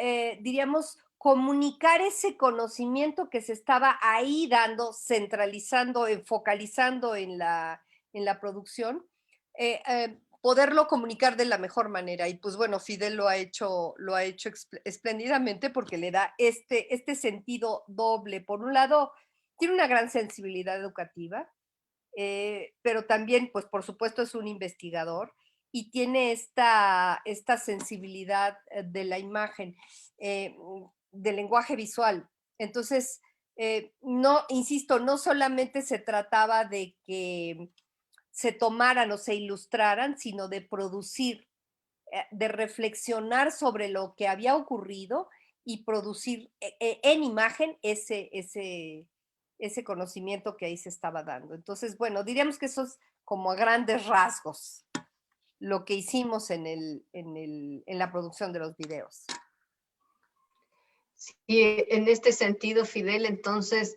diríamos, comunicar ese conocimiento que se estaba ahí dando, centralizando, focalizando en la producción, poderlo comunicar de la mejor manera. Y pues bueno, Fidel lo ha hecho espléndidamente, porque le da este sentido doble. Por un lado, tiene una gran sensibilidad educativa, pero también, pues por supuesto, es un investigador y tiene esta sensibilidad de la imagen, del lenguaje visual. Entonces, insisto, no solamente se trataba de que se tomaran o se ilustraran, sino de producir, de reflexionar sobre lo que había ocurrido y producir en imagen ese conocimiento que ahí se estaba dando. Entonces, bueno, diríamos que eso es como a grandes rasgos lo que hicimos en la producción de los videos. Sí, en este sentido, Fidel, entonces,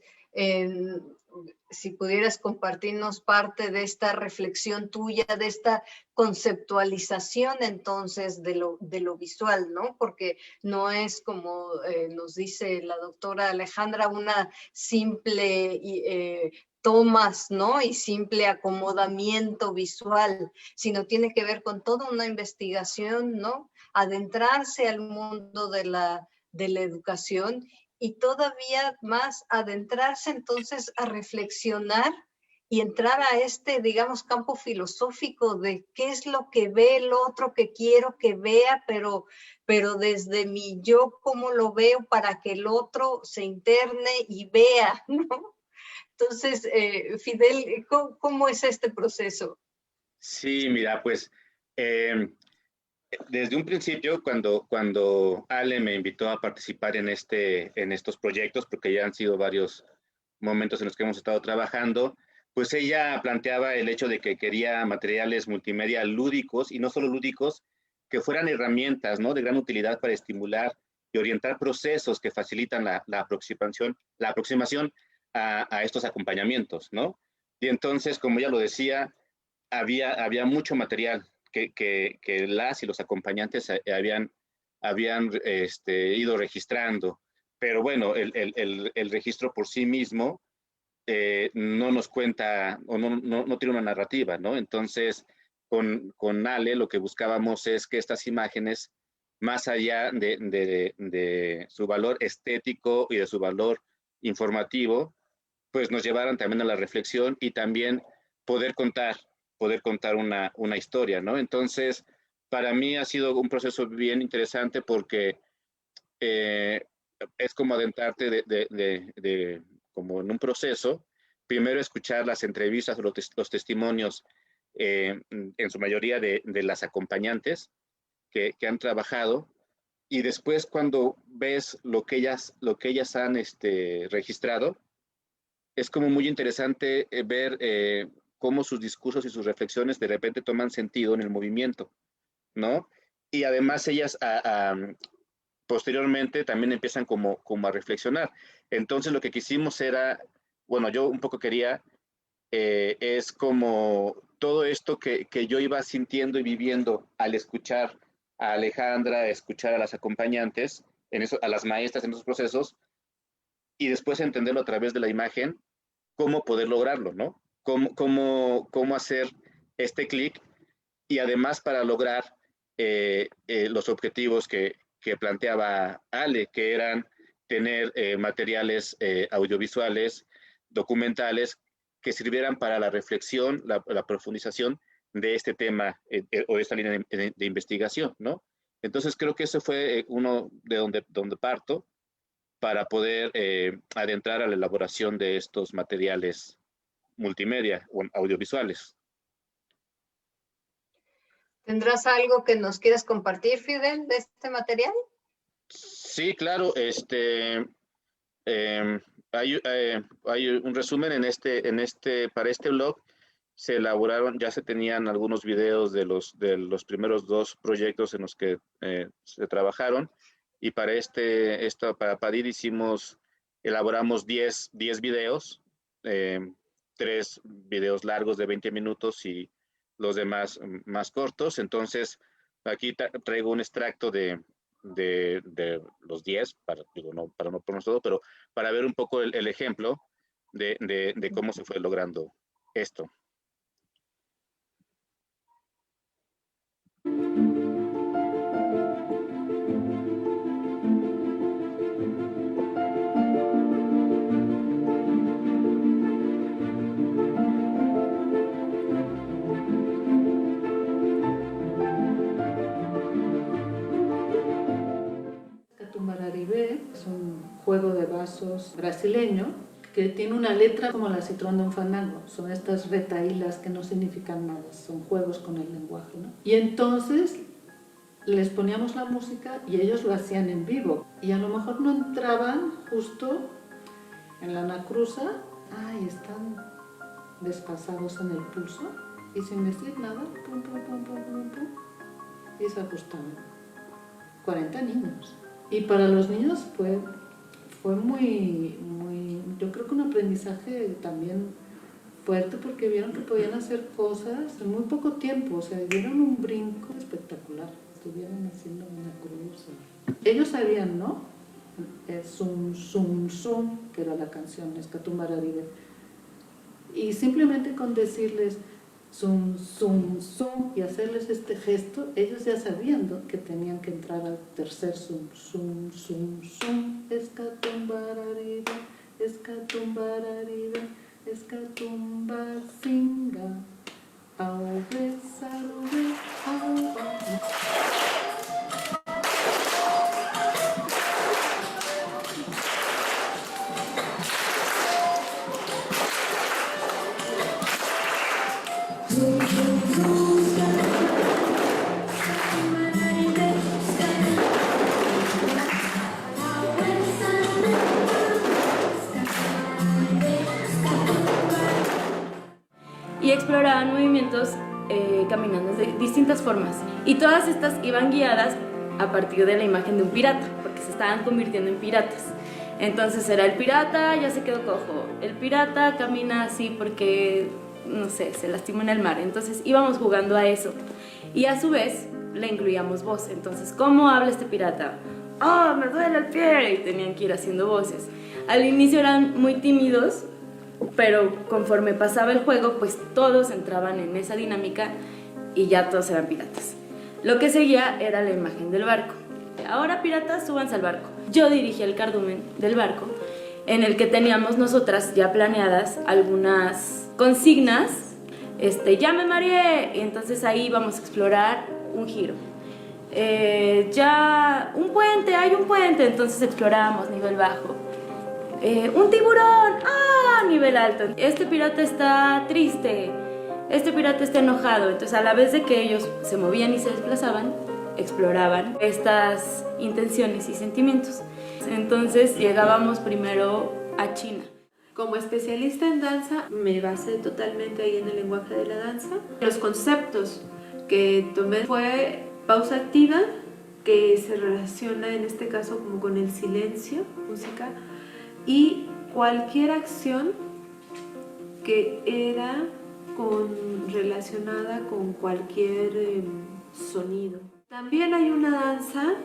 si pudieras compartirnos parte de esta reflexión tuya, de esta conceptualización entonces de lo visual, ¿no? Porque no es como nos dice la doctora Alejandra, una simple tomas, ¿no? Y simple acomodamiento visual, sino tiene que ver con toda una investigación, ¿no? Adentrarse al mundo de la educación, y todavía más adentrarse entonces a reflexionar y entrar a digamos, campo filosófico de qué es lo que ve el otro que quiero que vea, pero desde mi yo, cómo lo veo para que el otro se interne y vea, ¿no? Entonces, Fidel, ¿cómo es este proceso? Sí, mira, pues desde un principio, cuando Ale me invitó a participar en estos proyectos, porque ya han sido varios momentos en los que hemos estado trabajando, pues ella planteaba el hecho de que quería materiales multimedia lúdicos y no solo lúdicos, que fueran herramientas, ¿no?, de gran utilidad para estimular y orientar procesos que facilitan la aproximación a estos acompañamientos, ¿no? Y entonces, como ella lo decía, había mucho material que las y los acompañantes habían ido registrando, pero bueno, el registro por sí mismo no nos cuenta o no tiene una narrativa, ¿no? Entonces, con Ale lo que buscábamos es que estas imágenes, más allá de su valor estético y de su valor informativo, pues nos llevaran también a la reflexión y también poder contar, poder contar una historia, ¿no? Entonces, para mí ha sido un proceso bien interesante porque eh, es como adentrarte como en un proceso, primero escuchar las entrevistas, los testimonios, en su mayoría de las acompañantes que han trabajado, y después cuando ves lo que ellas han registrado, es como muy interesante ver cómo sus discursos y sus reflexiones de repente toman sentido en el movimiento, ¿no? Y además ellas posteriormente también empiezan como a reflexionar. Entonces lo que quisimos era, bueno, yo un poco quería, es como todo esto que yo iba sintiendo y viviendo al escuchar a Alejandra, a escuchar a las acompañantes, a las maestras en esos procesos, y después entenderlo a través de la imagen, cómo poder lograrlo, ¿no? Cómo hacer este clic y además para lograr los objetivos que planteaba Ale, que eran tener materiales audiovisuales, documentales, que sirvieran para la reflexión, la profundización de este tema o de esta línea de investigación, ¿no? Entonces creo que ese fue uno de donde parto para poder adentrar a la elaboración de estos materiales multimedia o audiovisuales. ¿Tendrás algo que nos quieras compartir, Fidel, de este material? Sí, claro. Hay un resumen para este blog. Ya se tenían algunos videos de los primeros dos proyectos en los que se trabajaron, y para Padir elaboramos 10 videos, 3 videos largos de 20 minutos y los demás más cortos. Entonces, aquí traigo un extracto de los 10, para no ponernos todo, pero para ver un poco el ejemplo de cómo se fue logrando esto. Catumbararibé es un juego de vasos brasileño que tiene una letra como la situación de un fandango. Son estas retahílas que no significan nada, son juegos con el lenguaje, ¿no? Y entonces les poníamos la música y ellos lo hacían en vivo. Y a lo mejor no entraban justo en la anacruza, están desfasados en el pulso, y sin decir nada, pum, pum, pum, pum, pum, pum, y se ajustaban. 40 niños. Y para los niños fue muy, yo creo que un aprendizaje también fuerte, porque vieron que podían hacer cosas en muy poco tiempo, o sea, dieron un brinco espectacular, estuvieron haciendo una cruz. Ellos sabían, ¿no? Zum, zum, zum, que era la canción, Escatumbararibé. Y simplemente con decirles zum, zum, zum, y hacerles este gesto, ellos ya sabían, ¿no?, que tenían que entrar al tercer zum, zum, zum, zum, escatumbararibé, escatumbararibé, escatumbasinga, aube, sarube, auba. exploraban movimientos caminando de distintas formas. Y todas estas iban guiadas a partir de la imagen de un pirata, porque se estaban convirtiendo en piratas. Entonces era el pirata, ya se quedó cojo. El pirata camina así porque, no sé, se lastimó en el mar. Entonces íbamos jugando a eso. Y a su vez le incluíamos voz. Entonces, ¿cómo habla este pirata? ¡Oh, me duele el pie! Y tenían que ir haciendo voces. Al inicio eran muy tímidos, pero conforme pasaba el juego, pues todos entraban en esa dinámica y ya todos eran piratas. Lo que seguía era la imagen del barco. Ahora piratas, súbanse al barco. Yo dirigí el cardumen del barco, en el que teníamos nosotras ya planeadas algunas consignas. Ya me mareé, y entonces ahí vamos a explorar un giro. Ya un puente, hay un puente, entonces exploramos nivel bajo. Un tiburón, nivel alto. Este pirata está triste, este pirata está enojado. Entonces a la vez de que ellos se movían y se desplazaban, exploraban estas intenciones y sentimientos. Entonces llegábamos primero a China. Como especialista en danza, me basé totalmente ahí en el lenguaje de la danza. Los conceptos que tomé fue pausa activa, que se relaciona en este caso como con el silencio, música, y cualquier acción que era relacionada con cualquier sonido. También hay una danza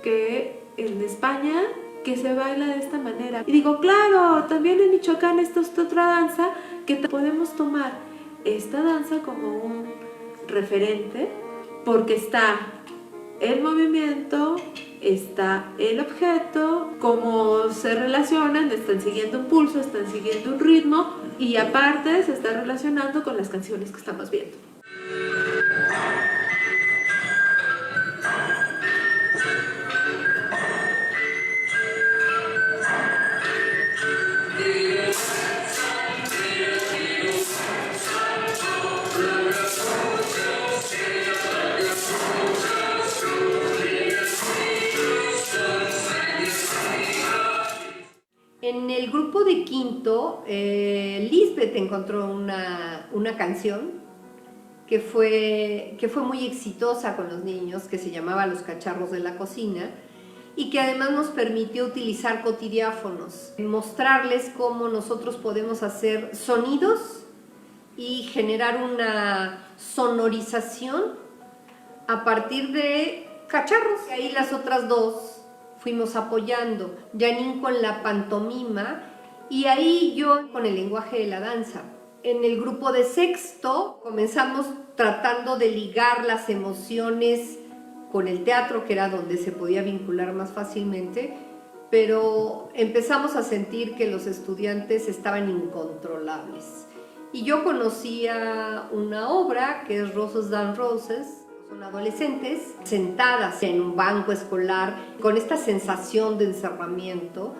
que en España que se baila de esta manera. Y digo, claro, también en Michoacán esto es otra danza que podemos tomar esta danza como un referente porque está el movimiento, está el objeto, cómo se relacionan, están siguiendo un pulso, están siguiendo un ritmo y aparte se está relacionando con las canciones que estamos viendo. En el grupo de quinto, Lisbeth encontró una canción que fue muy exitosa con los niños, que se llamaba Los Cacharros de la Cocina, y que además nos permitió utilizar cotidiáfonos, mostrarles cómo nosotros podemos hacer sonidos y generar una sonorización a partir de cacharros. Y ahí las otras dos fuimos apoyando, Janine con la pantomima y ahí yo con el lenguaje de la danza. En el grupo de sexto comenzamos tratando de ligar las emociones con el teatro, que era donde se podía vincular más fácilmente, pero empezamos a sentir que los estudiantes estaban incontrolables. Y yo conocía una obra que es Roses Dan Roses. Son adolescentes sentadas en un banco escolar con esta sensación de encerramiento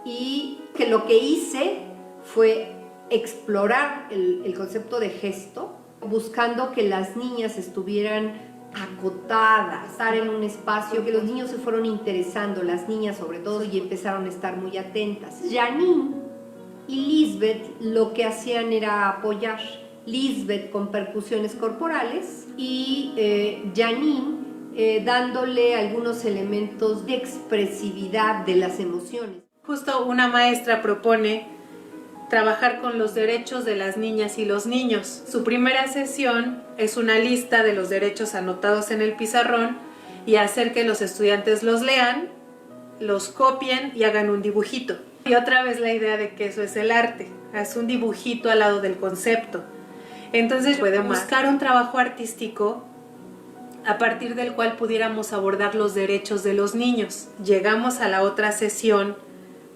y que lo que hice fue explorar el concepto de gesto, buscando que las niñas estuvieran acotadas, estar en un espacio, que los niños se fueron interesando, las niñas sobre todo, y empezaron a estar muy atentas. Janine y Lisbeth lo que hacían era apoyar. Lisbeth con percusiones corporales y Janine dándole algunos elementos de expresividad de las emociones. Justo una maestra propone trabajar con los derechos de las niñas y los niños. Su primera sesión es una lista de los derechos anotados en el pizarrón y hacer que los estudiantes los lean, los copien y hagan un dibujito. Y otra vez la idea de que eso es el arte, es un dibujito al lado del concepto. Entonces podemos buscar un trabajo artístico a partir del cual pudiéramos abordar los derechos de los niños. Llegamos a la otra sesión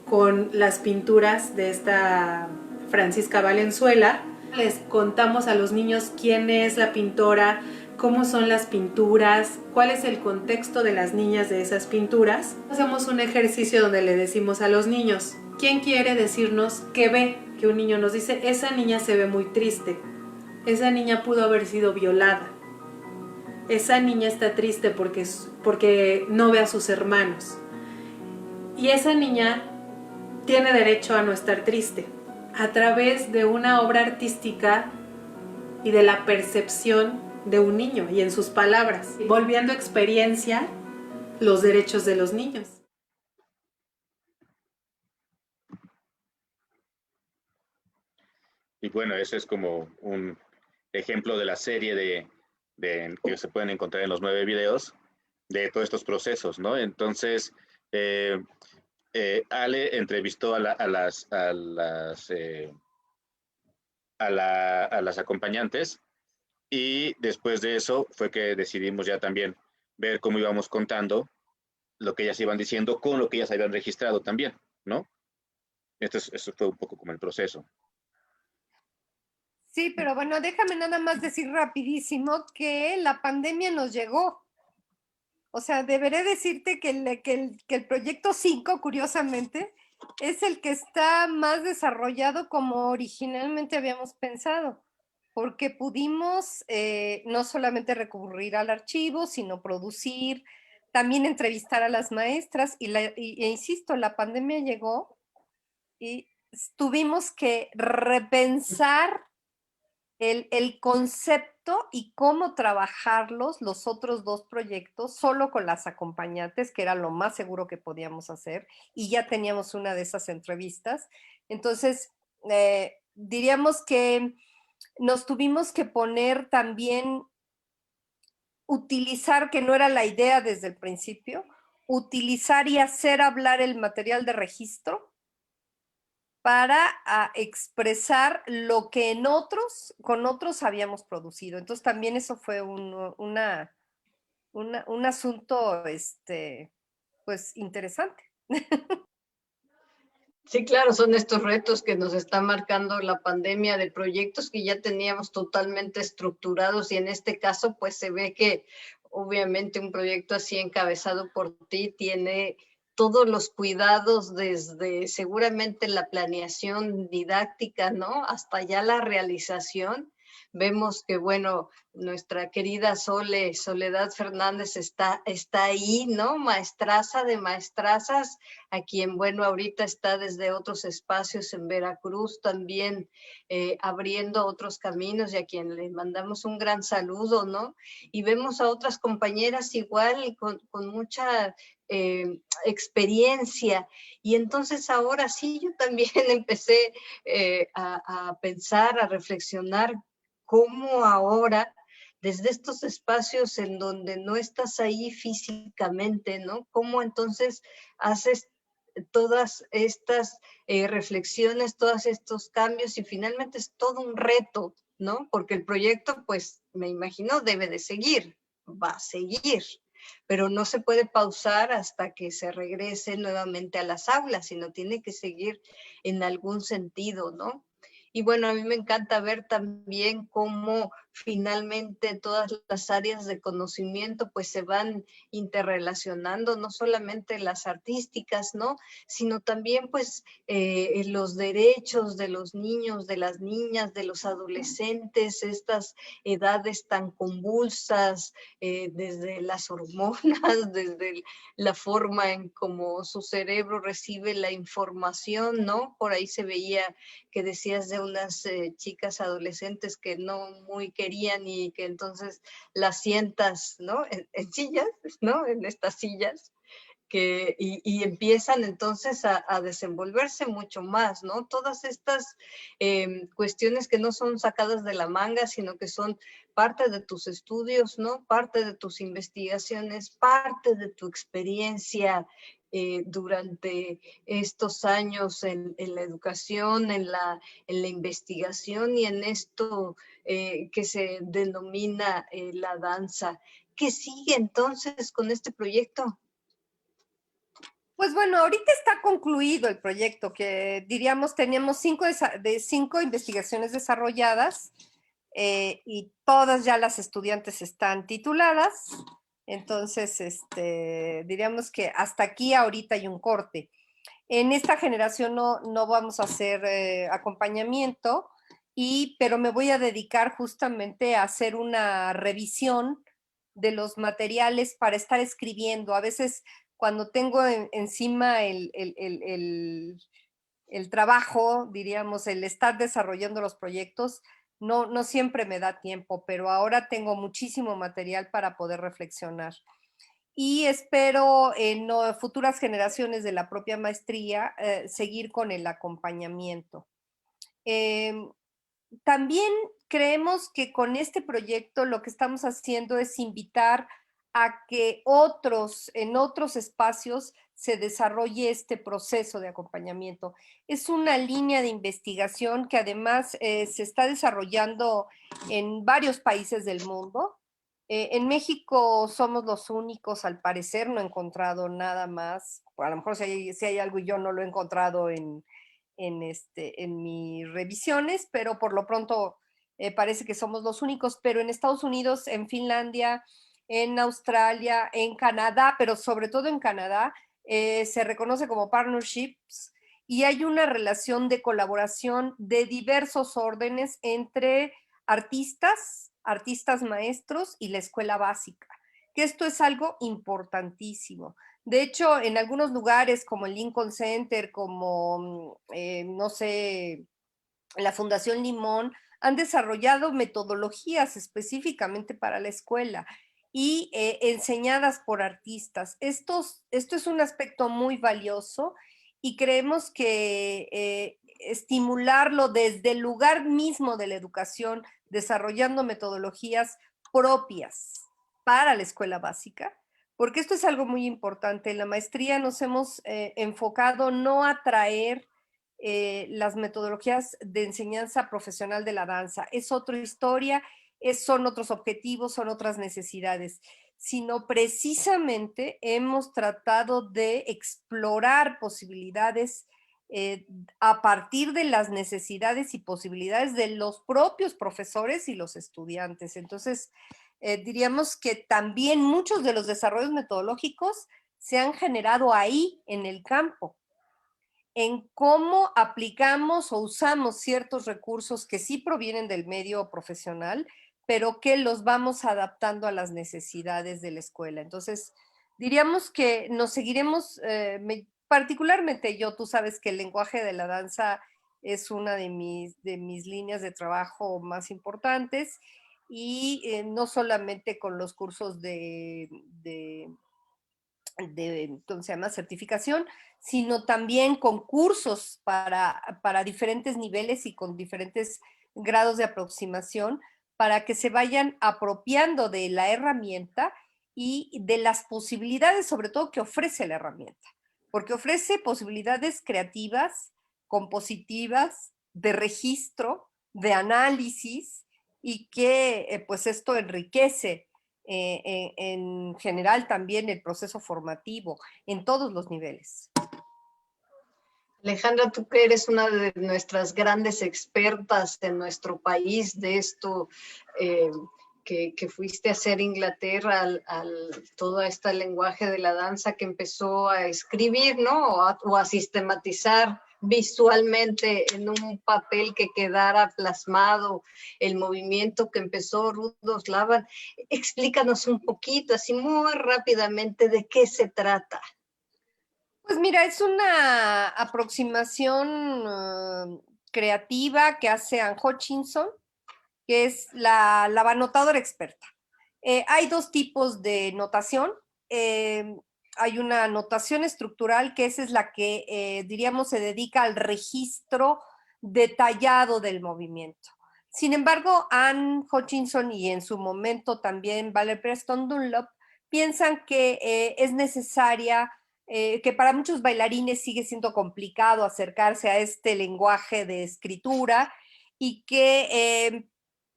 con las pinturas de esta Francisca Valenzuela. Les contamos a los niños quién es la pintora, cómo son las pinturas, cuál es el contexto de las niñas de esas pinturas. Hacemos un ejercicio donde le decimos a los niños, ¿quién quiere decirnos qué ve? Que un niño nos dice, esa niña se ve muy triste. Esa niña pudo haber sido violada. Esa niña está triste porque no ve a sus hermanos. Y esa niña tiene derecho a no estar triste. A través de una obra artística y de la percepción de un niño y en sus palabras, volviendo experiencia los derechos de los niños. Y bueno, eso es como un ejemplo de la serie que se pueden encontrar en los 9 videos de todos estos procesos, ¿no? Entonces, Ale entrevistó a las acompañantes y después de eso fue que decidimos ya también ver cómo íbamos contando lo que ellas iban diciendo con lo que ellas habían registrado también, ¿no? Eso fue un poco como el proceso. Sí, pero bueno, déjame nada más decir rapidísimo que la pandemia nos llegó. O sea, deberé decirte que el proyecto 5, curiosamente, es el que está más desarrollado como originalmente habíamos pensado, porque pudimos no solamente recurrir al archivo, sino producir, también entrevistar a las maestras, e insisto, la pandemia llegó y tuvimos que repensar el concepto y cómo trabajarlos, los otros dos proyectos, solo con las acompañantes, que era lo más seguro que podíamos hacer, y ya teníamos una de esas entrevistas. Entonces, diríamos que nos tuvimos que poner también, utilizar, que no era la idea desde el principio, utilizar y hacer hablar el material de registro para expresar lo que con otros habíamos producido. Entonces también eso fue un asunto, pues, interesante. Sí, claro, son estos retos que nos está marcando la pandemia de proyectos que ya teníamos totalmente estructurados y en este caso pues se ve que obviamente un proyecto así encabezado por ti tiene todos los cuidados desde seguramente la planeación didáctica, ¿no? Hasta ya la realización. Vemos que, bueno, nuestra querida Soledad Fernández está ahí, ¿no? Maestraza de maestrazas, a quien, bueno, ahorita está desde otros espacios en Veracruz también abriendo otros caminos y a quien le mandamos un gran saludo, ¿no? Y vemos a otras compañeras igual con mucha experiencia. Y entonces ahora sí, yo también empecé a pensar, a reflexionar cómo ahora, desde estos espacios en donde no estás ahí físicamente, ¿no? Cómo entonces haces todas estas reflexiones, todos estos cambios y finalmente es todo un reto, ¿no? Porque el proyecto, pues, me imagino, debe de seguir, va a seguir, pero no se puede pausar hasta que se regrese nuevamente a las aulas, sino tiene que seguir en algún sentido, ¿no? Y bueno, a mí me encanta ver también cómo finalmente todas las áreas de conocimiento pues se van interrelacionando, no solamente las artísticas, ¿no? Sino también pues los derechos de los niños, de las niñas, de los adolescentes, estas edades tan convulsas, desde las hormonas, desde la forma en cómo su cerebro recibe la información, ¿no? Por ahí se veía que decías de unas chicas adolescentes que no muy querían y que entonces las sientas, ¿no? En sillas, ¿no? En estas sillas. Y empiezan entonces a desenvolverse mucho más, ¿no? Todas estas cuestiones que no son sacadas de la manga, sino que son parte de tus estudios, ¿no? Parte de tus investigaciones, parte de tu experiencia durante estos años en la educación, en la investigación y en esto que se denomina la danza. ¿Qué sigue entonces con este proyecto? Pues bueno, ahorita está concluido el proyecto, que diríamos teníamos 5 investigaciones desarrolladas y todas ya las estudiantes están tituladas. Entonces, diríamos que hasta aquí ahorita hay un corte. En esta generación no vamos a hacer acompañamiento, pero me voy a dedicar justamente a hacer una revisión de los materiales para estar escribiendo. A veces cuando tengo encima el trabajo, diríamos, el estar desarrollando los proyectos, no siempre me da tiempo, pero ahora tengo muchísimo material para poder reflexionar. Y espero en futuras generaciones de la propia maestría seguir con el acompañamiento. También creemos que con este proyecto lo que estamos haciendo es invitar a que en otros espacios se desarrolle este proceso de acompañamiento. Es una línea de investigación que además se está desarrollando en varios países del mundo. En México somos los únicos, al parecer, no he encontrado nada más. A lo mejor si hay algo y yo no lo he encontrado en mis revisiones, pero por lo pronto parece que somos los únicos, pero en Estados Unidos, en Finlandia, en Australia, en Canadá, pero sobre todo en Canadá, se reconoce como partnerships y hay una relación de colaboración de diversos órdenes entre artistas maestros y la escuela básica, que esto es algo importantísimo. De hecho, en algunos lugares como el Lincoln Center, como, no sé, la Fundación Limón, han desarrollado metodologías específicamente para la escuela y enseñadas por artistas. Esto es un aspecto muy valioso y creemos que estimularlo desde el lugar mismo de la educación, desarrollando metodologías propias para la escuela básica, porque esto es algo muy importante. En la maestría nos hemos enfocado no a traer las metodologías de enseñanza profesional de la danza. Es otra historia, son otros objetivos, son otras necesidades, sino precisamente hemos tratado de explorar posibilidades a partir de las necesidades y posibilidades de los propios profesores y los estudiantes. Entonces, diríamos que también muchos de los desarrollos metodológicos se han generado ahí, en el campo, en cómo aplicamos o usamos ciertos recursos que sí provienen del medio profesional, pero que los vamos adaptando a las necesidades de la escuela. Entonces, diríamos que nos seguiremos, particularmente yo, tú sabes que el lenguaje de la danza es una de mis líneas de trabajo más importantes y no solamente con los cursos de ¿cómo se llama? Certificación, sino también con cursos para diferentes niveles y con diferentes grados de aproximación para que se vayan apropiando de la herramienta y de las posibilidades, sobre todo, que ofrece la herramienta, porque ofrece posibilidades creativas, compositivas, de registro, de análisis, y que pues esto enriquece en general también el proceso formativo en todos los niveles. Alejandra, tú que eres una de nuestras grandes expertas en nuestro país de esto, que fuiste a hacer Inglaterra todo este lenguaje de la danza que empezó a escribir, ¿no? O a sistematizar visualmente en un papel que quedara plasmado el movimiento que empezó Rudolf Laban. Explícanos un poquito, así muy rápidamente, de qué se trata. Pues mira, es una aproximación creativa que hace Ann Hutchinson, que es la anotadora experta. Hay dos tipos de notación. Hay una notación estructural, que esa es la que, diríamos, se dedica al registro detallado del movimiento. Sin embargo, Ann Hutchinson y en su momento también Valerie Preston Dunlop piensan que es necesaria, que para muchos bailarines sigue siendo complicado acercarse a este lenguaje de escritura y que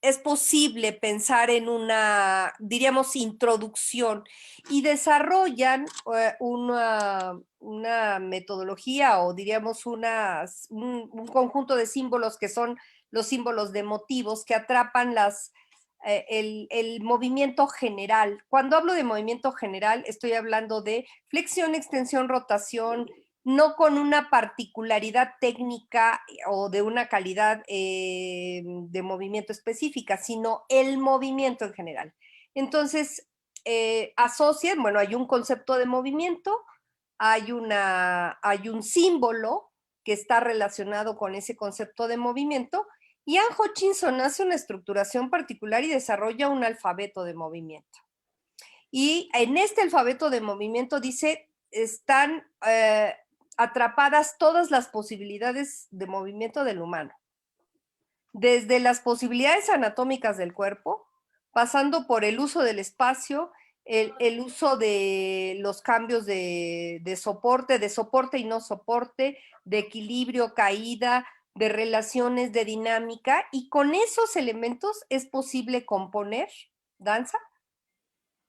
es posible pensar en una, diríamos, introducción y desarrollan una metodología o diríamos un conjunto de símbolos que son los símbolos de motivos que atrapan el movimiento general. Cuando hablo de movimiento general, estoy hablando de flexión, extensión, rotación, no con una particularidad técnica o de una calidad de movimiento específica, sino el movimiento en general. Entonces, asocian, bueno, hay un concepto de movimiento, hay un símbolo que está relacionado con ese concepto de movimiento, Ian Hutchinson hace una estructuración particular y desarrolla un alfabeto de movimiento. Y en este alfabeto de movimiento dice, están atrapadas todas las posibilidades de movimiento del humano. Desde las posibilidades anatómicas del cuerpo, pasando por el uso del espacio, el uso de los cambios de soporte y no soporte, de equilibrio, caída, de relaciones, de dinámica, y con esos elementos es posible componer danza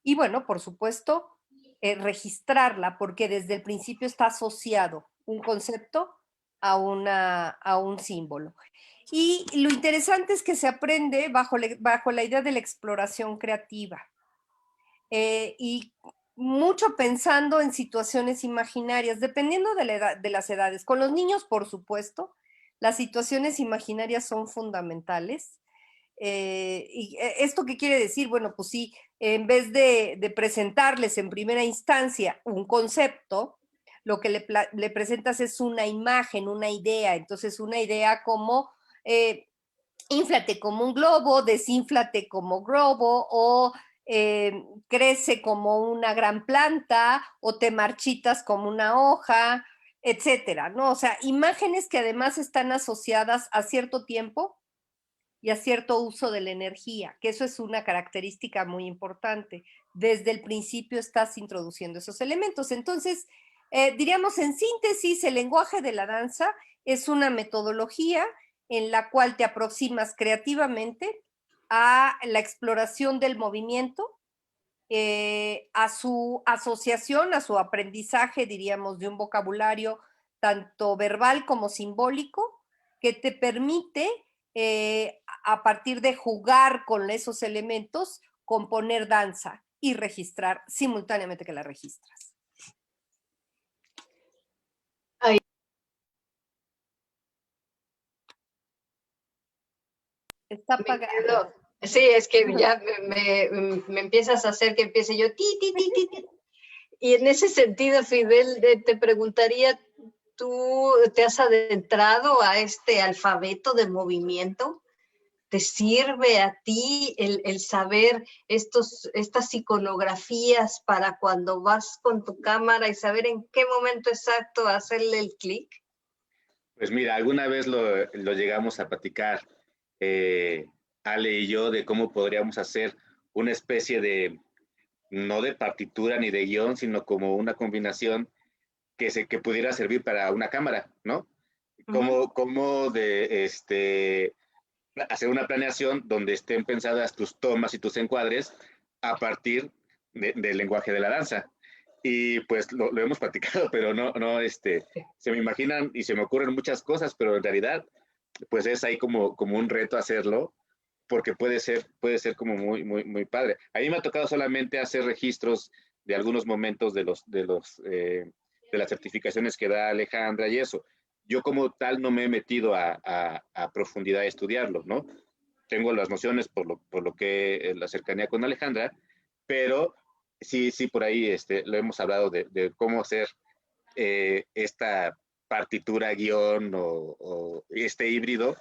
y, bueno, por supuesto, registrarla, porque desde el principio está asociado un concepto a un símbolo. Y lo interesante es que se aprende bajo la idea de la exploración creativa. Y mucho pensando en situaciones imaginarias, dependiendo de las edades. Con los niños, por supuesto, las situaciones imaginarias son fundamentales. ¿Y esto qué quiere decir? Bueno, pues sí, en vez de presentarles en primera instancia un concepto, lo que le presentas es una imagen, una idea. Entonces, una idea como inflate como un globo, desínflate como globo, o crece como una gran planta, o te marchitas como una hoja, etcétera, ¿no? O sea, imágenes que además están asociadas a cierto tiempo y a cierto uso de la energía, que eso es una característica muy importante. Desde el principio estás introduciendo esos elementos. Entonces, diríamos en síntesis, el lenguaje de la danza es una metodología en la cual te aproximas creativamente a la exploración del movimiento, a su asociación, a su aprendizaje, diríamos, de un vocabulario tanto verbal como simbólico, que te permite, a partir de jugar con esos elementos, componer danza y registrar simultáneamente que la registras. Está apagado. Sí, es que ya me empiezas a hacer que empiece yo ti, ti, ti, ti, ti. Y en ese sentido, Fidel, te preguntaría, ¿tú te has adentrado a este alfabeto de movimiento? ¿Te sirve a ti el saber estas iconografías para cuando vas con tu cámara y saber en qué momento exacto hacerle el clic? Pues mira, alguna vez lo llegamos a platicar, Ale y yo, de cómo podríamos hacer una especie de, no de partitura ni de guión, sino como una combinación que pudiera servir para una cámara, ¿no? Como de hacer una planeación donde estén pensadas tus tomas y tus encuadres a partir del lenguaje de la danza. Y pues lo hemos platicado, pero no, se me imaginan y se me ocurren muchas cosas, pero en realidad, pues es ahí como un reto hacerlo, porque puede ser como muy, muy, muy padre. A mí me ha tocado solamente hacer registros de algunos momentos de las certificaciones que da Alejandra y eso. Yo como tal no me he metido a profundidad a estudiarlo, ¿no? Tengo las nociones por lo que la cercanía con Alejandra, pero sí, por ahí lo hemos hablado de cómo hacer esta partitura guión o este híbrido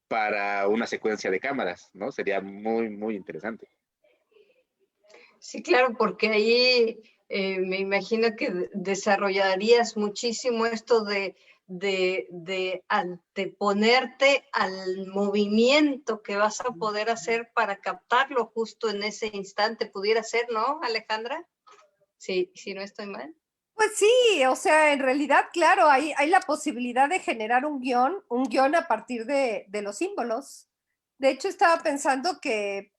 para una secuencia de cámaras, ¿no? Sería muy, muy interesante. Sí, claro, porque ahí me imagino que desarrollarías muchísimo esto de anteponerte al movimiento que vas a poder hacer para captarlo justo en ese instante. Pudiera ser, ¿no, Alejandra? Sí, si no estoy mal. Pues sí, o sea, en realidad, claro, hay la posibilidad de generar un guión a partir de los símbolos. De hecho, estaba pensando que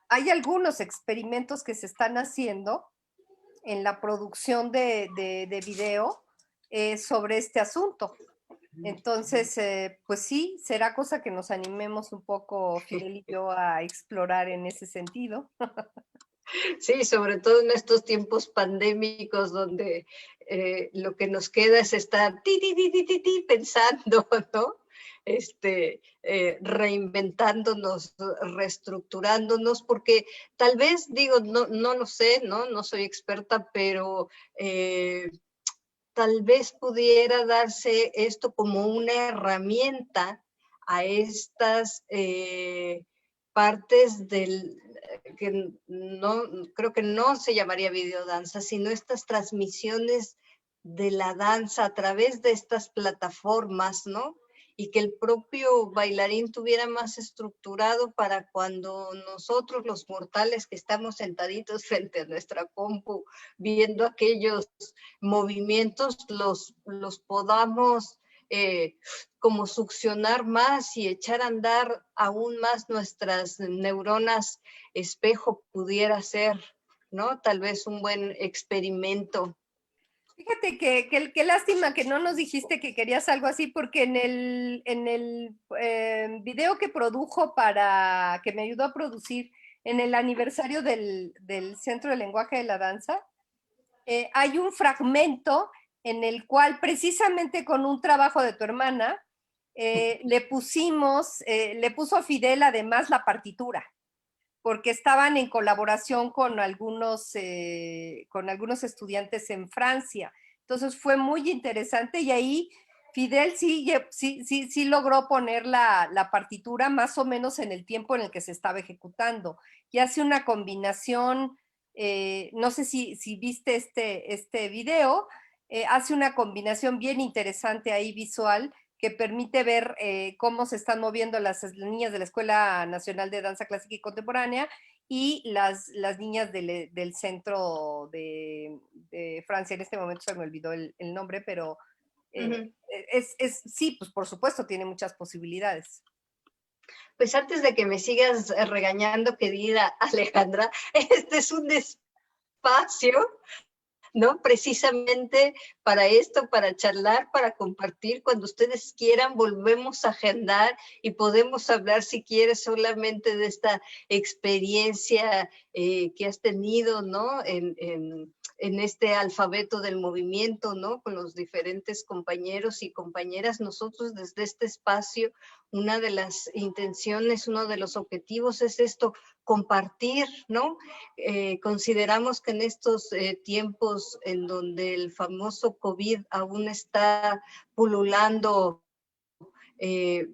hay algunos experimentos que se están haciendo en la producción de video sobre este asunto. Entonces, pues sí, será cosa que nos animemos un poco, Fidel y yo, a explorar en ese sentido. Sí, sobre todo en estos tiempos pandémicos donde lo que nos queda es estar pensando, ¿no? Reinventándonos, reestructurándonos, porque tal vez, digo, no lo sé, no soy experta, pero tal vez pudiera darse esto como una herramienta a estas partes que no, creo que no se llamaría videodanza, sino estas transmisiones de la danza a través de estas plataformas, ¿no? Y que el propio bailarín tuviera más estructurado para cuando nosotros los mortales que estamos sentaditos frente a nuestra compu viendo aquellos movimientos los podamos como succionar más y echar a andar aún más nuestras neuronas espejo pudiera ser, ¿no? Tal vez un buen experimento. Fíjate que lástima que no nos dijiste que querías algo así, porque en el video que produjo que me ayudó a producir en el aniversario del Centro de Lenguaje de la Danza, hay un fragmento en el cual precisamente con un trabajo de tu hermana le puso a Fidel además la partitura, porque estaban en colaboración con algunos estudiantes en Francia. Entonces fue muy interesante y ahí Fidel sí logró poner la partitura más o menos en el tiempo en el que se estaba ejecutando. Y hace una combinación, no sé si viste este video, hace una combinación bien interesante ahí visual que permite ver cómo se están moviendo las niñas de la Escuela Nacional de Danza Clásica y Contemporánea y las niñas del centro de Francia. En este momento se me olvidó el nombre, pero sí, pues por supuesto tiene muchas posibilidades. Pues antes de que me sigas regañando, querida Alejandra, este es un espacio, ¿no? Precisamente para esto, para charlar, para compartir. Cuando ustedes quieran, volvemos a agendar y podemos hablar, si quieres, solamente de esta experiencia que has tenido, ¿no? En este alfabeto del movimiento, ¿no? Con los diferentes compañeros y compañeras. Nosotros desde este espacio, una de las intenciones, uno de los objetivos es esto, compartir, ¿no? Consideramos que en estos tiempos en donde el famoso COVID aún está pululando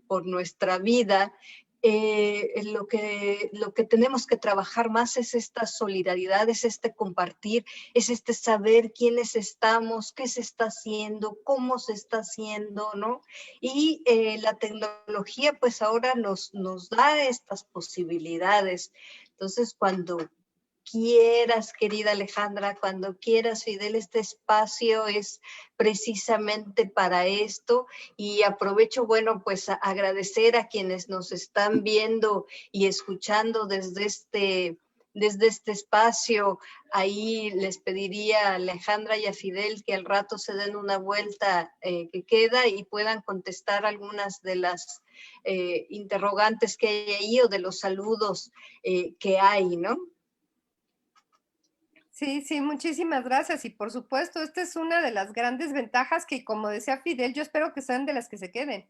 por nuestra vida, lo que tenemos que trabajar más es esta solidaridad, es este compartir, es este saber quiénes estamos, qué se está haciendo, cómo se está haciendo, ¿no? Y la tecnología pues ahora nos da estas posibilidades. Entonces, cuando quieras, querida Alejandra, cuando quieras, Fidel, este espacio es precisamente para esto y aprovecho, bueno, pues a agradecer a quienes nos están viendo y escuchando desde este espacio. Ahí les pediría a Alejandra y a Fidel que al rato se den una vuelta que queda y puedan contestar algunas de las interrogantes que hay ahí o de los saludos que hay, ¿no? Sí, muchísimas gracias. Y por supuesto, esta es una de las grandes ventajas que, como decía Fidel, yo espero que sean de las que se queden,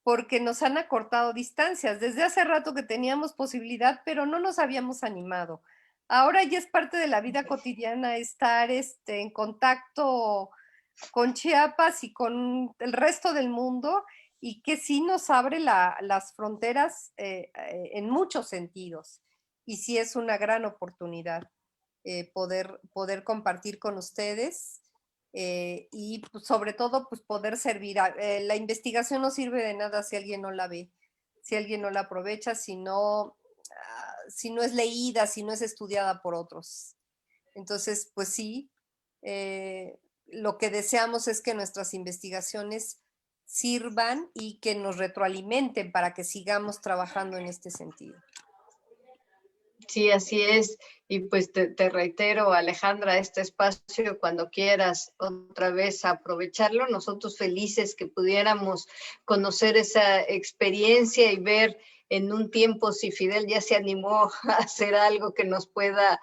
porque nos han acortado distancias. Desde hace rato que teníamos posibilidad, pero no nos habíamos animado. Ahora ya es parte de la vida cotidiana estar en contacto con Chiapas y con el resto del mundo, y que sí nos abre las fronteras en muchos sentidos. Y sí es una gran oportunidad. Poder compartir con ustedes y pues, sobre todo pues poder servir. La investigación no sirve de nada si alguien no la ve, si alguien no la aprovecha, si no es leída, si no es estudiada por otros. Entonces, pues sí, lo que deseamos es que nuestras investigaciones sirvan y que nos retroalimenten para que sigamos trabajando en este sentido. Sí, así es. Y pues te reitero, Alejandra, este espacio, cuando quieras otra vez aprovecharlo, nosotros felices que pudiéramos conocer esa experiencia y ver en un tiempo si Fidel ya se animó a hacer algo que nos pueda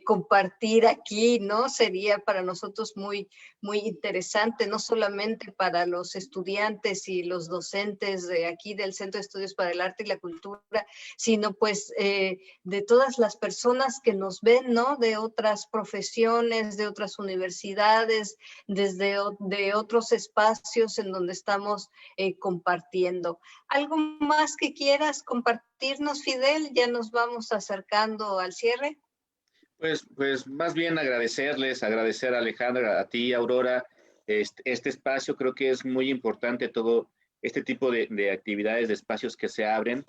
compartir aquí, ¿no? Sería para nosotros muy, muy interesante, no solamente para los estudiantes y los docentes de aquí del Centro de Estudios para el Arte y la Cultura, sino pues de todas las personas que nos ven, ¿no? De otras profesiones, de otras universidades, de otros espacios en donde estamos compartiendo. ¿Algo más que quieras compartirnos, Fidel? Ya nos vamos acercando al cierre. Pues más bien agradecer a Alejandra, a ti, Aurora, este espacio. Creo que es muy importante todo este tipo de actividades, de espacios que se abren,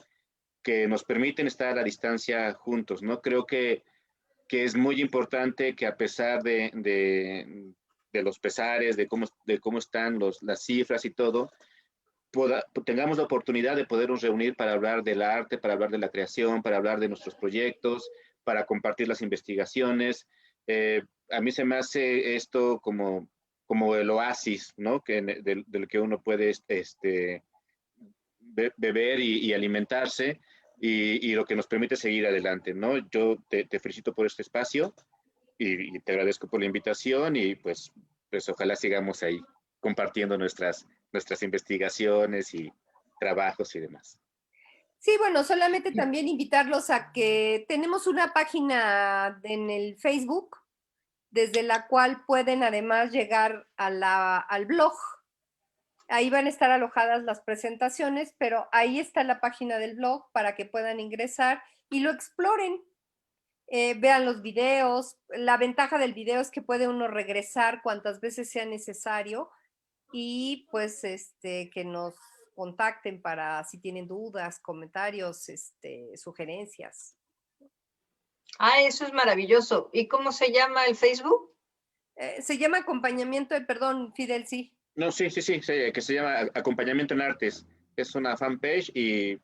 que nos permiten estar a distancia juntos, ¿no? Creo que es muy importante que a pesar de los pesares, de cómo están las cifras y todo, tengamos la oportunidad de podernos reunir para hablar del arte, para hablar de la creación, para hablar de nuestros proyectos, para compartir las investigaciones. A mí se me hace esto como el oasis, ¿no? Del que uno puede beber y alimentarse y lo que nos permite seguir adelante, ¿no? Yo te felicito por este espacio y te agradezco por la invitación y pues ojalá sigamos ahí compartiendo nuestras investigaciones y trabajos y demás. Sí, bueno, solamente también invitarlos a que tenemos una página en el Facebook, desde la cual pueden además llegar al blog. Ahí van a estar alojadas las presentaciones, pero ahí está la página del blog para que puedan ingresar y lo exploren. Vean los videos. La ventaja del video es que puede uno regresar cuantas veces sea necesario y pues que nos contacten para si tienen dudas, comentarios, sugerencias. Ah, eso es maravilloso. ¿Y cómo se llama el Facebook? Se llama acompañamiento perdón, Fidel, sí. No, sí, que se llama Acompañamiento en Artes. Es una fanpage y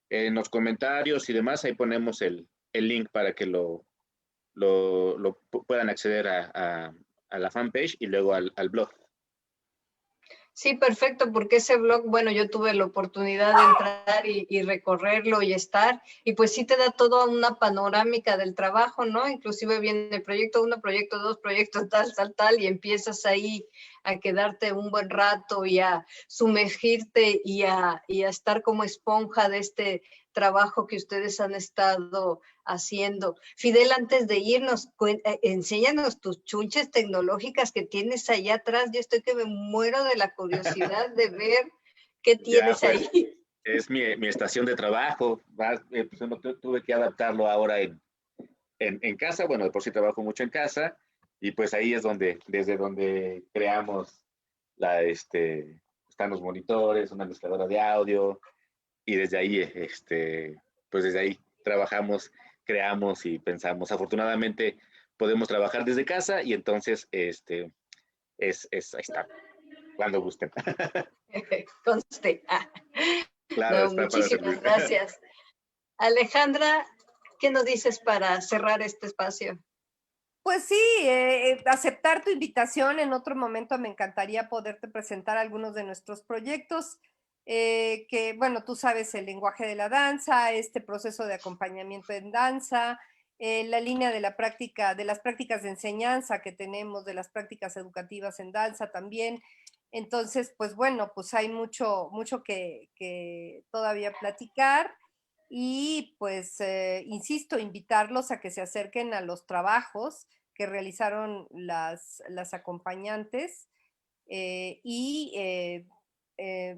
en los comentarios y demás ahí ponemos el link para que lo puedan acceder a la fanpage y luego al blog. Sí, perfecto, porque ese blog, bueno, yo tuve la oportunidad de entrar y recorrerlo y estar, y pues sí te da toda una panorámica del trabajo, ¿no? Inclusive viene el proyecto 1, proyecto 2, proyecto tal, y empiezas ahí a quedarte un buen rato y a sumergirte y a estar como esponja de este trabajo que ustedes han estado haciendo. Fidel, antes de irnos, enséñanos tus chunches tecnológicas que tienes allá atrás. Yo estoy que me muero de la curiosidad de ver qué tienes ya, pues, ahí. Es mi estación de trabajo. Pues, tuve que adaptarlo ahora en casa. Bueno, de por sí trabajo mucho en casa y pues ahí es desde donde creamos están los monitores, una mezcladora de audio y desde ahí, pues desde ahí trabajamos, creamos y pensamos. Afortunadamente podemos trabajar desde casa y entonces, ahí está, cuando gusten. Conste. Claro, No, está para muchísimas servir. gracias. Alejandra, ¿qué nos dices para cerrar este espacio? Pues sí, aceptar tu invitación. En otro momento me encantaría poderte presentar algunos de nuestros proyectos, que, bueno, tú sabes el lenguaje de la danza, este proceso de acompañamiento en danza, la línea de la práctica, de las prácticas de enseñanza que tenemos, de las prácticas educativas en danza también. Entonces, pues bueno, pues hay mucho que todavía platicar. Y pues, insisto, invitarlos a que se acerquen a los trabajos que realizaron las acompañantes y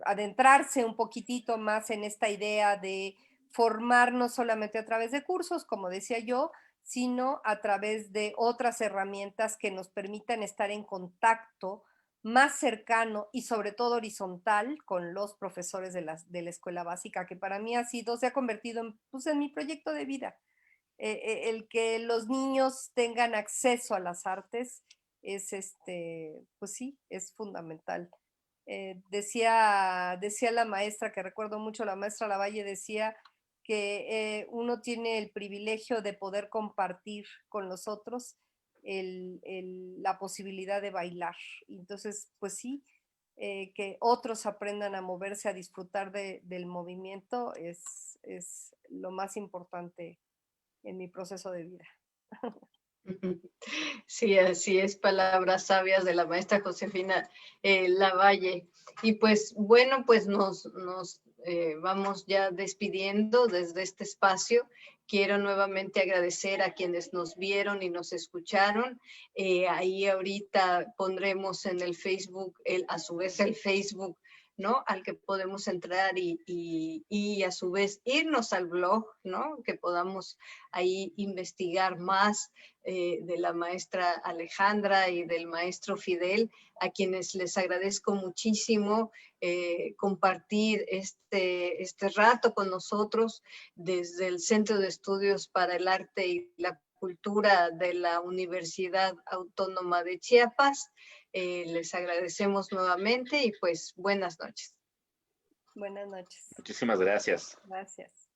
adentrarse un poquitito más en esta idea de formar no solamente a través de cursos, como decía yo, sino a través de otras herramientas que nos permitan estar en contacto más cercano y sobre todo horizontal con los profesores de la escuela básica, que para mí se ha convertido en mi proyecto de vida. El que los niños tengan acceso a las artes es, pues sí, es fundamental. Decía la maestra, que recuerdo mucho, la maestra Lavalle decía que uno tiene el privilegio de poder compartir con los otros la posibilidad de bailar. Entonces, pues sí, que otros aprendan a moverse, a disfrutar del movimiento es lo más importante en mi proceso de vida. Sí, así es, palabras sabias de la maestra Josefina Lavalle. Y pues bueno, pues nos vamos ya despidiendo desde este espacio. Quiero nuevamente agradecer a quienes nos vieron y nos escucharon. Ahí ahorita pondremos en el Facebook, a su vez el Facebook, ¿no? Al que podemos entrar y a su vez irnos al blog, ¿no? Que podamos ahí investigar más de la maestra Alejandra y del maestro Fidel, a quienes les agradezco muchísimo compartir este rato con nosotros desde el Centro de Estudios para el Arte y la Cultura de la Universidad Autónoma de Chiapas. Les agradecemos nuevamente y pues buenas noches. Buenas noches. Muchísimas gracias. Gracias.